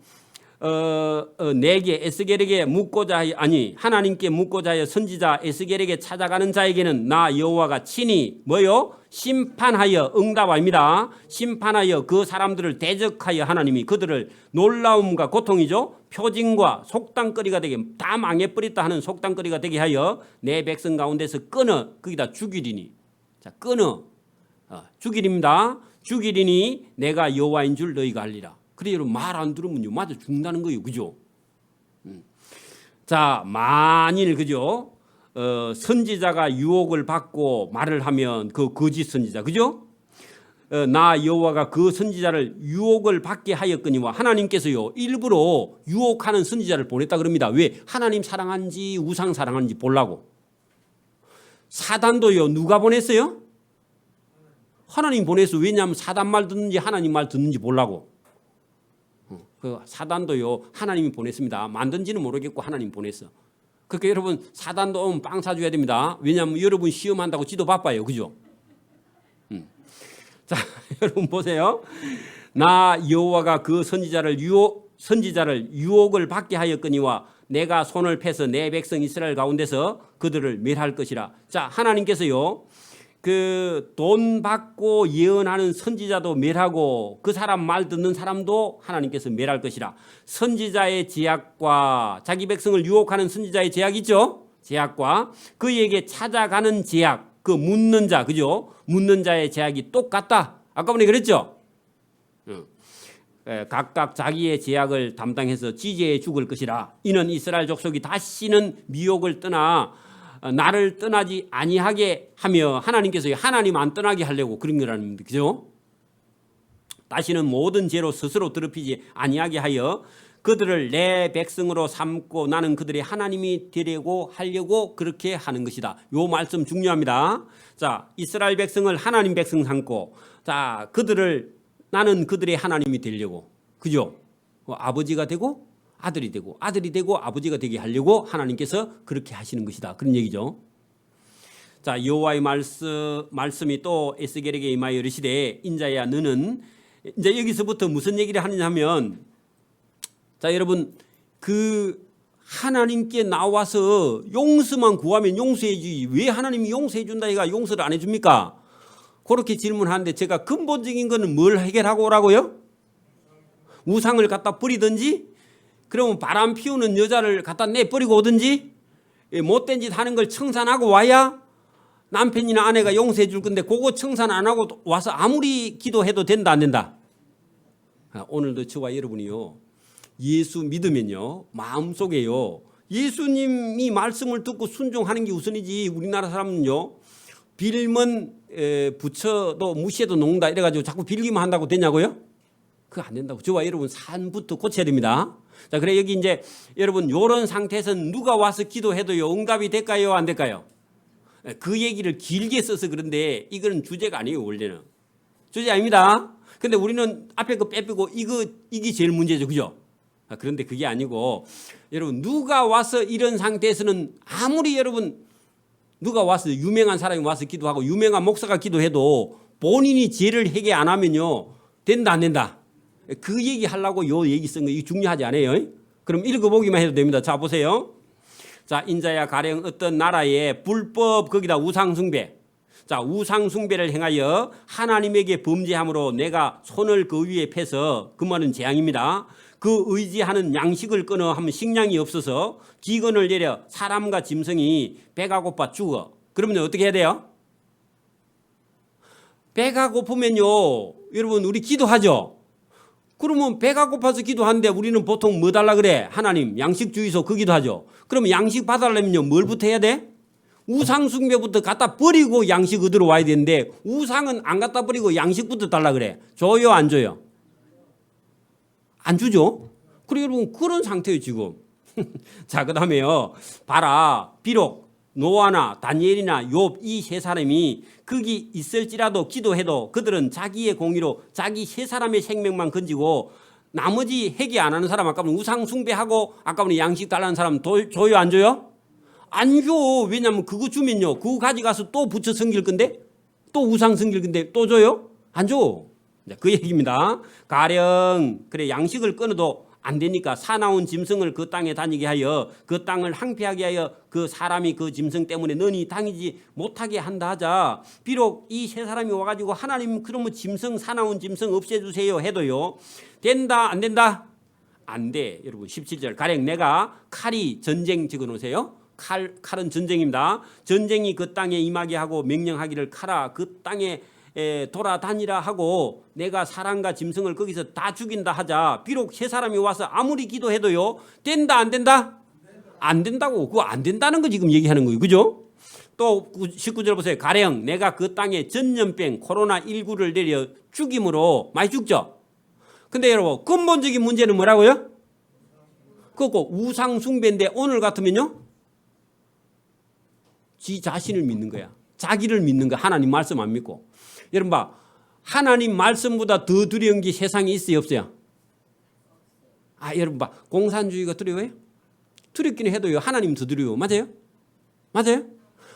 내게 에스겔에게 묻고자 하여 하나님께 묻고자 하여 선지자 에스겔에게 찾아가는 자에게는 나 여호와가 친히 뭐요? 심판하여 응답합니다. 심판하여 그 사람들을 대적하여 하나님이 그들을 놀라움과 고통이죠. 표징과 속당거리가 되게 다 망해버렸다 하는 속당거리가 되게 하여 내 백성 가운데서 끊어 거기다 죽이리니. 자 끊어 죽이립니다. 죽이리니 내가 여호와인 줄 너희가 알리라. 그래 여러분 말 안 들으면요 맞아 죽는다는 거예요. 그죠? 자 만일 그죠? 선지자가 유혹을 받고 말을 하면 그 거짓 선지자 그죠? 나 여호와가 그 선지자를 유혹을 받게 하였거니와 하나님께서요 일부러 유혹하는 선지자를 보냈다 그럽니다. 왜? 하나님 사랑하는지 우상 사랑하는지 보려고. 사단도요 누가 보냈어요? 하나님 보냈어. 왜냐하면 사단 말 듣는지 하나님 말 듣는지 보려고. 그 사단도요 하나님이 보냈습니다. 만든지는 모르겠고 하나님 보냈어. 그러니까 여러분 사단도 오면 빵 사줘야 됩니다. 왜냐하면 여러분 시험한다고 지도 바빠요. 그죠? 자 여러분 보세요. 나 여호와가 그 선지자를 유혹을 받게 하였거니와 내가 손을 펴서 내 백성 이스라엘 가운데서 그들을 멸할 것이라. 자 하나님께서요 그 돈 받고 예언하는 선지자도 멸하고 그 사람 말 듣는 사람도 하나님께서 멸할 것이라. 선지자의 제약과 자기 백성을 유혹하는 선지자의 제약이 있죠. 제약과 그에게 찾아가는 제약, 그 묻는 자, 그죠? 묻는 자의 제약이 똑같다. 아까 전에 그랬죠. 각각 자기의 제약을 담당해서 지지해 죽을 것이라. 이는 이스라엘 족속이 다시는 미혹을 떠나 나를 떠나지 아니하게 하며 하나님께서 하나님 안 떠나게 하려고 그런 거라는 거죠. 다시는 모든 죄로 스스로 더럽히지 아니하게 하여 그들을 내 백성으로 삼고 나는 그들의 하나님이 되려고 하려고 그렇게 하는 것이다. 요 말씀 중요합니다. 자, 이스라엘 백성을 하나님 백성 삼고, 자, 그들을 나는 그들의 하나님이 되려고, 그죠? 아버지가 되고 아들이 되고 아들이 되고 아버지가 되게 하려고 하나님께서 그렇게 하시는 것이다. 그런 얘기죠. 자, 여호와의 말씀이 또 에스겔에게 임하여 이르시되 인자야 너는, 이제 여기서부터 무슨 얘기를 하느냐 하면, 자, 여러분, 그 하나님께 나와서 용서만 구하면 용서해 주지 왜 하나님이 용서해 준다 해가 용서를 안 해줍니까? 그렇게 질문하는데 제가 근본적인 거는 뭘 해결하고 오라고요? 우상을 갖다 버리든지, 그러면 바람 피우는 여자를 갖다 내버리고 오든지, 못된 짓 하는 걸 청산하고 와야 남편이나 아내가 용서해 줄 건데, 그거 청산 안 하고 와서 아무리 기도해도 된다 안 된다? 오늘도 저와 여러분이요, 예수 믿으면요, 마음속에요, 예수님이 말씀을 듣고 순종하는 게 우선이지. 우리나라 사람은요, 빌면 부처도 무시해도 녹는다 이래가지고 자꾸 빌기만 한다고 되냐고요? 그거 안 된다고. 저와 여러분 산부터 고쳐야 됩니다. 자, 그래 여기 이제 여러분 이런 상태에서는 누가 와서 기도해도요 응답이 될까요 안 될까요? 그 얘기를 길게 써서 그런데 이거는 주제가 아니에요. 원래는 주제 아닙니다. 근데 우리는 앞에 거 빼빼고 이게 제일 문제죠, 그죠? 그런데 그게 아니고, 여러분 누가 와서 이런 상태에서는 아무리 여러분 누가 와서 유명한 사람이 와서 기도하고 유명한 목사가 기도해도 본인이 죄를 해결 안 하면요 된다 안 된다? 그 얘기 하려고 요 얘기 쓴 거 이게 중요하지 않아요? 그럼 읽어보기만 해도 됩니다. 자, 보세요. 자, 인자야 가령 어떤 나라에 불법 거기다 우상숭배, 자, 우상숭배를 행하여 하나님에게 범죄함으로 내가 손을 그 위에 패서, 그 말은 재앙입니다. 그 의지하는 양식을 끊어 하면 식량이 없어서 기근을 내려 사람과 짐승이 배가 고파 죽어. 그러면 어떻게 해야 돼요? 배가 고프면요 여러분 우리 기도하죠. 그러면 배가 고파서 기도하는데 우리는 보통 뭐 달라 그래? 하나님 양식 주이소, 그 기도하죠. 그러면 양식 받으려면요 뭘부터 해야 돼? 우상 숭배부터 갖다 버리고 양식 얻으러 와야 되는데, 우상은 안 갖다 버리고 양식부터 달라 그래. 줘요 안 줘요? 안 주죠. 그리고 여러분 그런 상태예요 지금. 자, 그 다음에요, 봐라, 비록 노아나 다니엘이나 욥 이 세 사람이 거기 있을지라도 기도해도 그들은 자기의 공의로 자기 세 사람의 생명만 건지고 나머지 회개 안 하는 사람, 아까는 우상 숭배하고 아까는 양식 달라는 사람 줘요 안 줘요? 안 줘. 왜냐하면 그거 주면요 그거 가져가서 또 부처 섬길 건데, 또 우상 섬길 건데 또 줘요? 안 줘. 그 얘기입니다. 가령 그래 양식을 끊어도 안 되니까 사나운 짐승을 그 땅에 다니게 하여 그 땅을 항폐하게 하여 그 사람이 그 짐승 때문에 너니 다니지 못하게 한다 하자. 비록 이 세 사람이 와가지고 하나님 그러면 짐승, 사나운 짐승 없애주세요 해도요 된다 안 된다? 안 돼. 여러분 17절 가령 내가 칼이 전쟁 적어놓으세요. 칼은 전쟁입니다. 전쟁이 그 땅에 임하게 하고 명령하기를 칼아 그 땅에 돌아다니라 하고 내가 사람과 짐승을 거기서 다 죽인다 하자. 비록 세 사람이 와서 아무리 기도해도요 된다 안 된다? 안 된다고. 그거 안 된다는 거 지금 얘기하는 거예요, 그죠? 또 19절 보세요. 가령 내가 그 땅에 전염병 코로나19를 내려 죽임으로 많이 죽죠. 근데 여러분 근본적인 문제는 뭐라고요? 그거 우상 숭배인데 오늘 같으면요 지 자신을 믿는 거야. 자기를 믿는 거야. 하나님 말씀 안 믿고. 여러분 봐, 하나님 말씀보다 더 두려운 게 세상에 있어요 없어요? 여러분 봐, 공산주의가 두려워요? 두렵기는 해도요 하나님 더 두려워. 맞아요? 맞아요?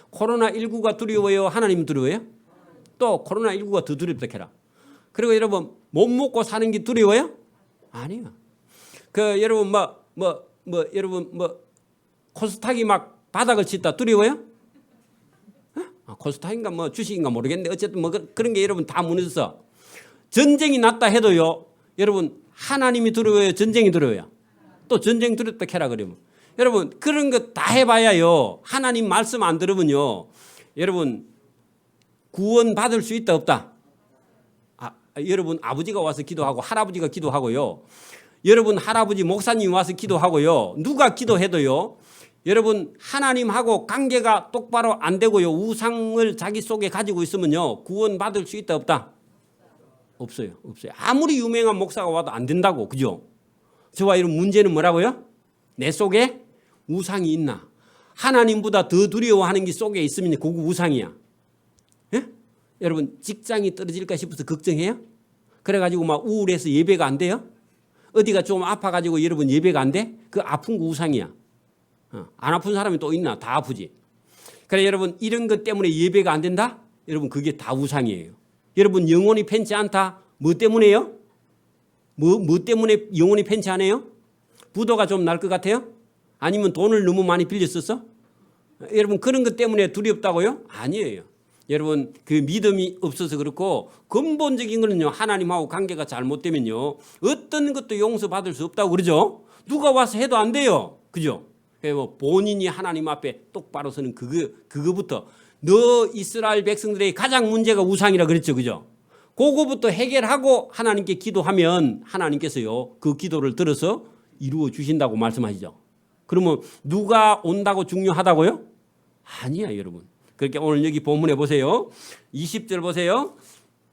코로나19가 두려워요? 하나님 두려워요? 또 코로나19가 더 두렵다 해라. 그리고 여러분 못 먹고 사는 게 두려워요? 아니요. 그 여러분 여러분 코스닥이 막 바닥을 치다 두려워요? 코스닥인가 주식인가 모르겠는데 어쨌든 그런 게 여러분 다 무너졌어. 전쟁이 났다 해도요 여러분 하나님이 두려워요 전쟁이 두려워요? 또 전쟁 두렵다 해라 그러면 여러분 그런 거 다 해봐야요 하나님 말씀 안 들으면요 여러분 구원 받을 수 있다 없다? 여러분 아버지가 와서 기도하고 할아버지가 기도하고요, 여러분 할아버지 목사님 와서 기도하고요, 누가 기도해도요 여러분 하나님하고 관계가 똑바로 안 되고요 우상을 자기 속에 가지고 있으면요 구원 받을 수 있다 없다? 없어요. 아무리 유명한 목사가 와도 안 된다고, 그죠? 저와 여러분 문제는 뭐라고요? 내 속에 우상이 있나? 하나님보다 더 두려워하는 게 속에 있으면 그거 우상이야. 예? 여러분 직장이 떨어질까 싶어서 걱정해요? 그래가지고 막 우울해서 예배가 안 돼요? 어디가 좀 아파가지고 여러분 예배가 안 돼? 그 아픈 거 우상이야. 안 아픈 사람이 또 있나? 다 아프지. 그래 여러분 이런 것 때문에 예배가 안 된다? 여러분 그게 다 우상이에요. 여러분 영혼이 편치 않다? 뭐 때문에요? 뭐 때문에 영혼이 편치 않아요? 부도가 좀 날 것 같아요? 아니면 돈을 너무 많이 빌렸었어? 여러분 그런 것 때문에 두렵다고요? 아니에요. 여러분 그 믿음이 없어서 그렇고 근본적인 거는요 하나님하고 관계가 잘못되면요 어떤 것도 용서받을 수 없다고 그러죠. 누가 와서 해도 안 돼요. 그죠? 뭐 본인이 하나님 앞에 똑바로 서는 그거부터 너 이스라엘 백성들의 가장 문제가 우상이라 그랬죠. 그죠? 그거부터 해결하고 하나님께 기도하면 하나님께서요 그 기도를 들어서 이루어 주신다고 말씀하시죠. 그러면 누가 온다고 중요하다고요? 아니야 여러분. 그렇게 오늘 여기 본문에 보세요. 20절 보세요.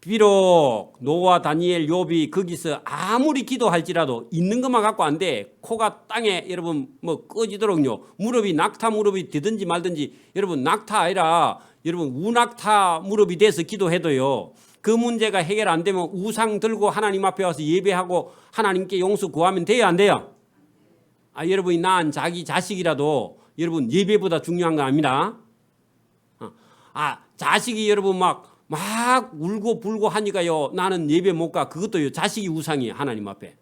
비록 노아 다니엘 욥이 거기서 아무리 기도할지라도 있는 것만 갖고 안 돼. 코가 땅에 여러분 뭐 꺼지도록요. 무릎이 낙타 무릎이 되든지 말든지 여러분 낙타 아니라 여러분 우낙타 무릎이 돼서 기도해도요. 그 문제가 해결 안 되면 우상 들고 하나님 앞에 와서 예배하고 하나님께 용서 구하면 돼요 안 돼요? 여러분이 낳은 자기 자식이라도 여러분 예배보다 중요한 거 아닙니다. 자식이 여러분 막 울고 불고 하니까요 나는 예배 못 가. 그것도요 자식이 우상이에요 하나님 앞에.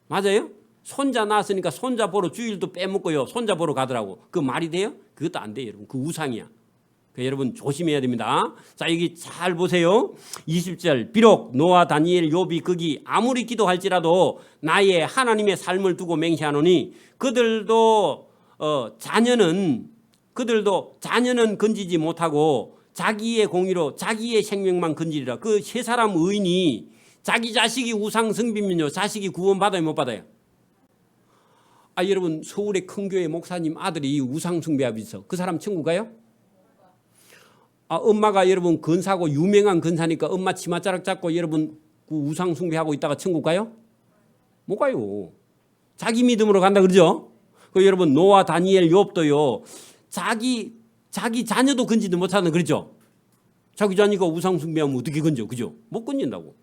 맞아요? 손자 낳았으니까 손자 보러 주일도 빼먹고요 손자 보러 가더라고. 그 말이 돼요? 그것도 안 돼요 여러분. 그 우상이야. 여러분 조심해야 됩니다. 자 여기 잘 보세요. 20절 비록 노아 다니엘 욥이 거기 아무리 기도할지라도 나의 하나님의 삶을 두고 맹세하노니 그들도 자녀는 건지지 못하고 자기의 공의로 자기의 생명만 건지리라. 그 세 사람 의인이 자기 자식이 우상 성비면요 자식이 구원받아요 못 받아요? 여러분 서울의 큰 교회 목사님 아들이 우상 숭배하고 있어. 그 사람 천국 가요? 엄마가 여러분 근사고 유명한 근사니까 엄마 치맛자락 잡고 여러분 그 우상 숭배하고 있다가 천국 가요? 못 가요. 자기 믿음으로 간다 그러죠? 여러분 노아 다니엘 욥도요 자기 자녀도 건지도 못하는 그러죠? 자기 자녀가 우상 숭배하면 어떻게 건져? 그죠? 못 건진다고.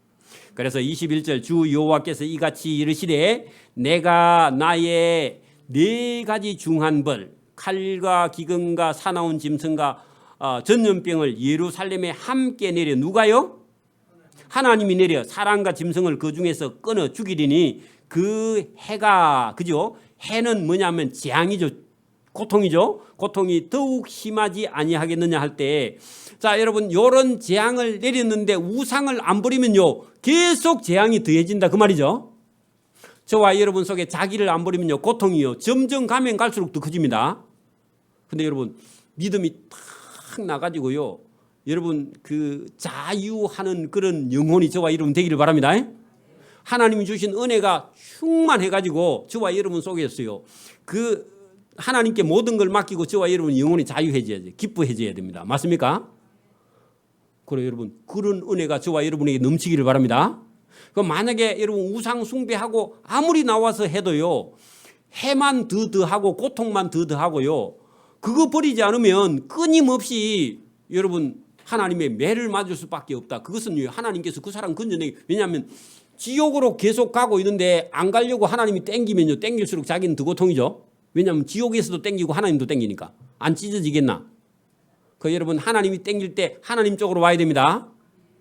그래서 21절 주 여호와께서 이같이 이르시되 내가 나의 4가지 중한 벌 칼과 기근과 사나운 짐승과 전염병을 예루살렘에 함께 내려 누가요? 하나님이 내려 사람과 짐승을 그 중에서 끊어 죽이리니 그 해가 그죠? 해는 뭐냐면 재앙이죠. 고통이죠. 고통이 더욱 심하지 아니하겠느냐 할 때 자 여러분 요런 재앙을 내렸는데 우상을 안 버리면요 계속 재앙이 더해진다 그 말이죠. 저와 여러분 속에 자기를 안 버리면요 고통이요 점점 가면 갈수록 더 커집니다. 근데 여러분 믿음이 탁 나가지고요 여러분 그 자유하는 그런 영혼이 저와 여러분 되기를 바랍니다. 하나님이 주신 은혜가 충만해가지고 저와 여러분 속에서요 그 하나님께 모든 걸 맡기고 저와 여러분 영혼이 자유해져야지 기뻐해져야 됩니다. 맞습니까? 그래 여러분 그런 은혜가 저와 여러분에게 넘치기를 바랍니다. 그럼 만약에 여러분 우상 숭배하고 아무리 나와서 해도요 해만 더하고 고통만 더하고요 그거 버리지 않으면 끊임없이 여러분 하나님의 매를 맞을 수밖에 없다. 그것은 하나님께서 그 사람 건져내기. 왜냐하면 지옥으로 계속 가고 있는데 안 가려고 하나님이 땡기면요 땡길수록 자기는 더 고통이죠. 왜냐하면 지옥에서도 땡기고 하나님도 땡기니까 안 찢어지겠나. 여러분 하나님이 땡길 때 하나님 쪽으로 와야 됩니다.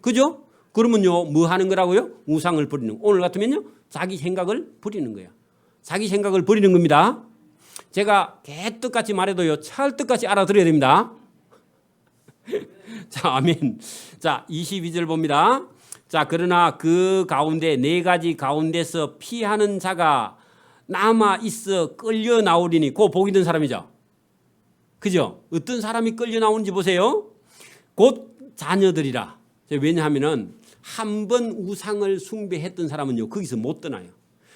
그죠? 그러면요 뭐 하는 거라고요? 우상을 버리는. 오늘 같으면요 자기 생각을 버리는 거야. 자기 생각을 버리는 겁니다. 제가 개떡같이 말해도요 찰떡같이 알아들어야 됩니다. 자 아멘. 자 22절 봅니다. 자 그러나 그 가운데 4가지 가운데서 피하는 자가 남아 있어 끌려 나오리니 그 복이 든 사람이죠. 그죠? 어떤 사람이 끌려 나오는지 보세요. 곧 자녀들이라. 왜냐하면은 한 번 우상을 숭배했던 사람은요 거기서 못 떠나요.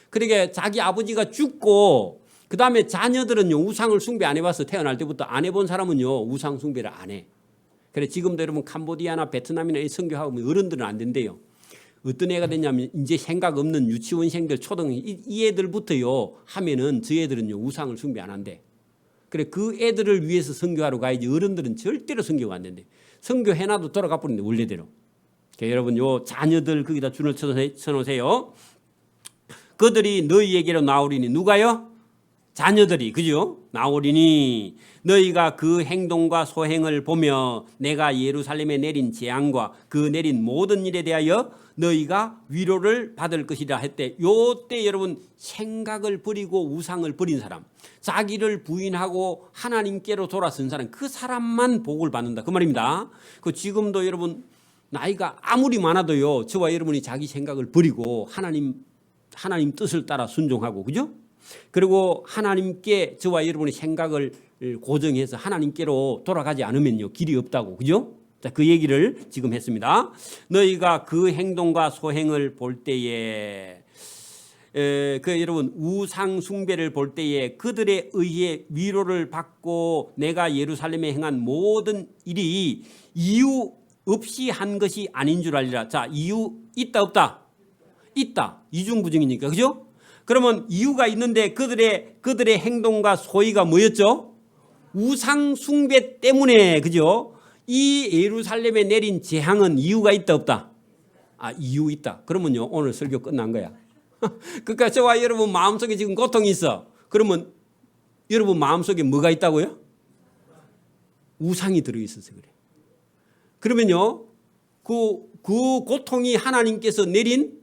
그러니까 자기 아버지가 죽고 그 다음에 자녀들은요 우상을 숭배 안 해봐서 태어날 때부터 안 해본 사람은요 우상 숭배를 안 해. 그래 지금도 여러분 캄보디아나 베트남이나 이 선교하고 어른들은 안 된대요. 어떤 애가 됐냐면 이제 생각 없는 유치원생들 초등 이 애들부터요 하면은 저 애들은요 우상을 숭배 안 한대. 그래 그 애들을 위해서 선교하러 가야지 어른들은 절대로 선교가 안 된대. 선교해놔도 돌아가 버린대 원래대로. 그러니까 여러분 요 자녀들 거기다 줄을 쳐놓으세요. 그들이 너희에게로 나오리니 누가요? 자녀들이 그죠? 나오리니 너희가 그 행동과 소행을 보며 내가 예루살렘에 내린 재앙과 그 내린 모든 일에 대하여 너희가 위로를 받을 것이라 했대. 요때 여러분 생각을 버리고 우상을 버린 사람, 자기를 부인하고 하나님께로 돌아선 사람, 그 사람만 복을 받는다 그 말입니다. 그 지금도 여러분 나이가 아무리 많아도요 저와 여러분이 자기 생각을 버리고 하나님 뜻을 따라 순종하고 그죠? 그리고 하나님께 저와 여러분의 생각을 고정해서 하나님께로 돌아가지 않으면요 길이 없다고 그죠? 자, 그 얘기를 지금 했습니다. 너희가 그 행동과 소행을 볼 때에 그 여러분 우상 숭배를 볼 때에 그들에 의해 위로를 받고 내가 예루살렘에 행한 모든 일이 이유 없이 한 것이 아닌 줄 알리라. 자, 이유 있다 없다? 있다. 이중부정이니까 그죠? 그러면 이유가 있는데 그들의 행동과 소위가 뭐였죠? 우상 숭배 때문에 그죠? 이 예루살렘에 내린 재앙은 이유가 있다 없다? 아, 이유 있다. 그러면요 오늘 설교 끝난 거야. 그러니까 저와 여러분 마음속에 지금 고통이 있어. 그러면 여러분 마음속에 뭐가 있다고요? 우상이 들어있어서 그래. 그러면요 그 고통이 하나님께서 내린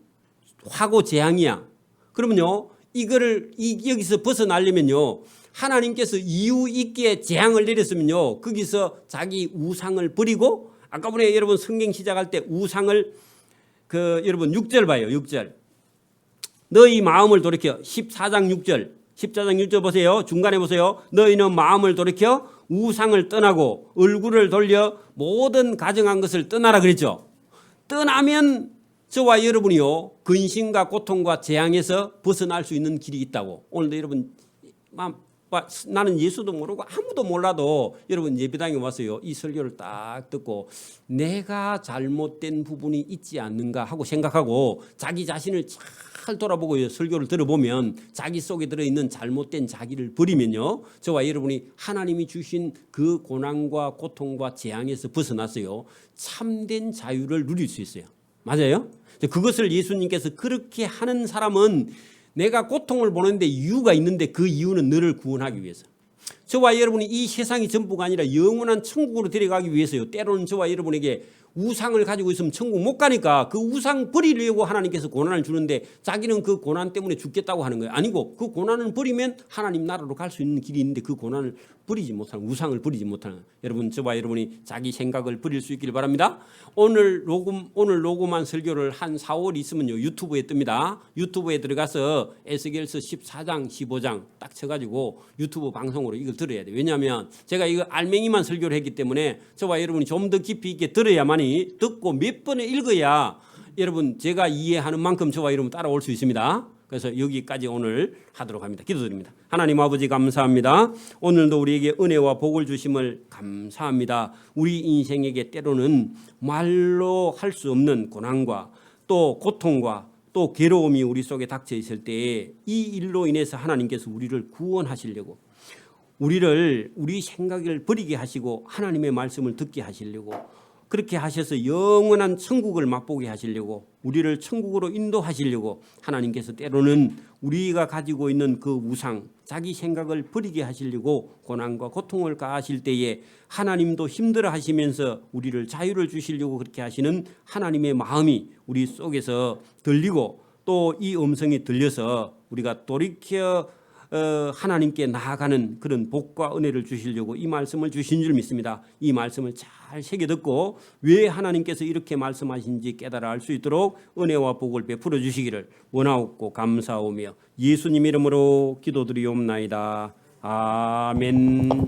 화고 재앙이야. 그러면요 이거를 여기서 벗어나려면요 하나님께서 이유 있게 재앙을 내렸으면요 거기서 자기 우상을 버리고 아까 전에 여러분 성경 시작할 때 우상을 여러분 6절 봐요. 6절 너희 마음을 돌이켜 14장 6절 보세요. 중간에 보세요. 너희는 마음을 돌이켜 우상을 떠나고 얼굴을 돌려 모든 가증한 것을 떠나라 그랬죠. 떠나면 저와 여러분이요 근심과 고통과 재앙에서 벗어날 수 있는 길이 있다고. 오늘도 여러분 나는 예수도 모르고 아무도 몰라도 여러분 예배당에 와서요 이 설교를 딱 듣고 내가 잘못된 부분이 있지 않는가 하고 생각하고 자기 자신을 잘 돌아보고 설교를 들어보면 자기 속에 들어있는 잘못된 자기를 버리면요 저와 여러분이 하나님이 주신 그 고난과 고통과 재앙에서 벗어났어요 참된 자유를 누릴 수 있어요. 맞아요? 그것을 예수님께서 그렇게 하는 사람은 내가 고통을 보는데 이유가 있는데 그 이유는 너를 구원하기 위해서. 저와 여러분이 이 세상이 전부가 아니라 영원한 천국으로 데려가기 위해서요. 때로는 저와 여러분에게 우상을 가지고 있으면 천국 못 가니까 그 우상 버리려고 하나님께서 고난을 주는데 자기는 그 고난 때문에 죽겠다고 하는 거예요. 아니고 그 고난을 버리면 하나님 나라로 갈 수 있는 길이 있는데 그 고난을 버리지 못하는 우상을 버리지 못하는 여러분 저와 여러분이 자기 생각을 버릴 수 있기를 바랍니다. 오늘 녹음한 설교를 한 4월 있으면요 유튜브에 뜹니다. 유튜브에 들어가서 에스겔서 14장 15장 딱 쳐가지고 유튜브 방송으로 이걸 들어야 돼요. 왜냐하면 제가 이거 알맹이만 설교를 했기 때문에 저와 여러분이 좀 더 깊이 있게 들어야만이 듣고 몇 번을 읽어야 여러분 제가 이해하는 만큼 저와 여러분 따라올 수 있습니다. 그래서 여기까지 오늘 하도록 합니다. 기도드립니다. 하나님 아버지 감사합니다. 오늘도 우리에게 은혜와 복을 주심을 감사합니다. 우리 인생에게 때로는 말로 할 수 없는 고난과 또 고통과 또 괴로움이 우리 속에 닥쳐 있을 때에 이 일로 인해서 하나님께서 우리를 구원하시려고 우리 생각을 버리게 하시고 하나님의 말씀을 듣게 하시려고 그렇게 하셔서 영원한 천국을 맛보게 하시려고 우리를 천국으로 인도하시려고 하나님께서 때로는 우리가 가지고 있는 그 우상 자기 생각을 버리게 하시려고 고난과 고통을 가하실 때에 하나님도 힘들어 하시면서 우리를 자유를 주시려고 그렇게 하시는 하나님의 마음이 우리 속에서 들리고 또 이 음성이 들려서 우리가 돌이켜 하나님께 나아가는 그런 복과 은혜를 주시려고 이 말씀을 주신 줄 믿습니다. 이 말씀을 잘 새겨 듣고 왜 하나님께서 이렇게 말씀하신지 깨달아 알 수 있도록 은혜와 복을 베풀어 주시기를 원하옵고 감사하오며 예수님 이름으로 기도드리옵나이다. 아멘.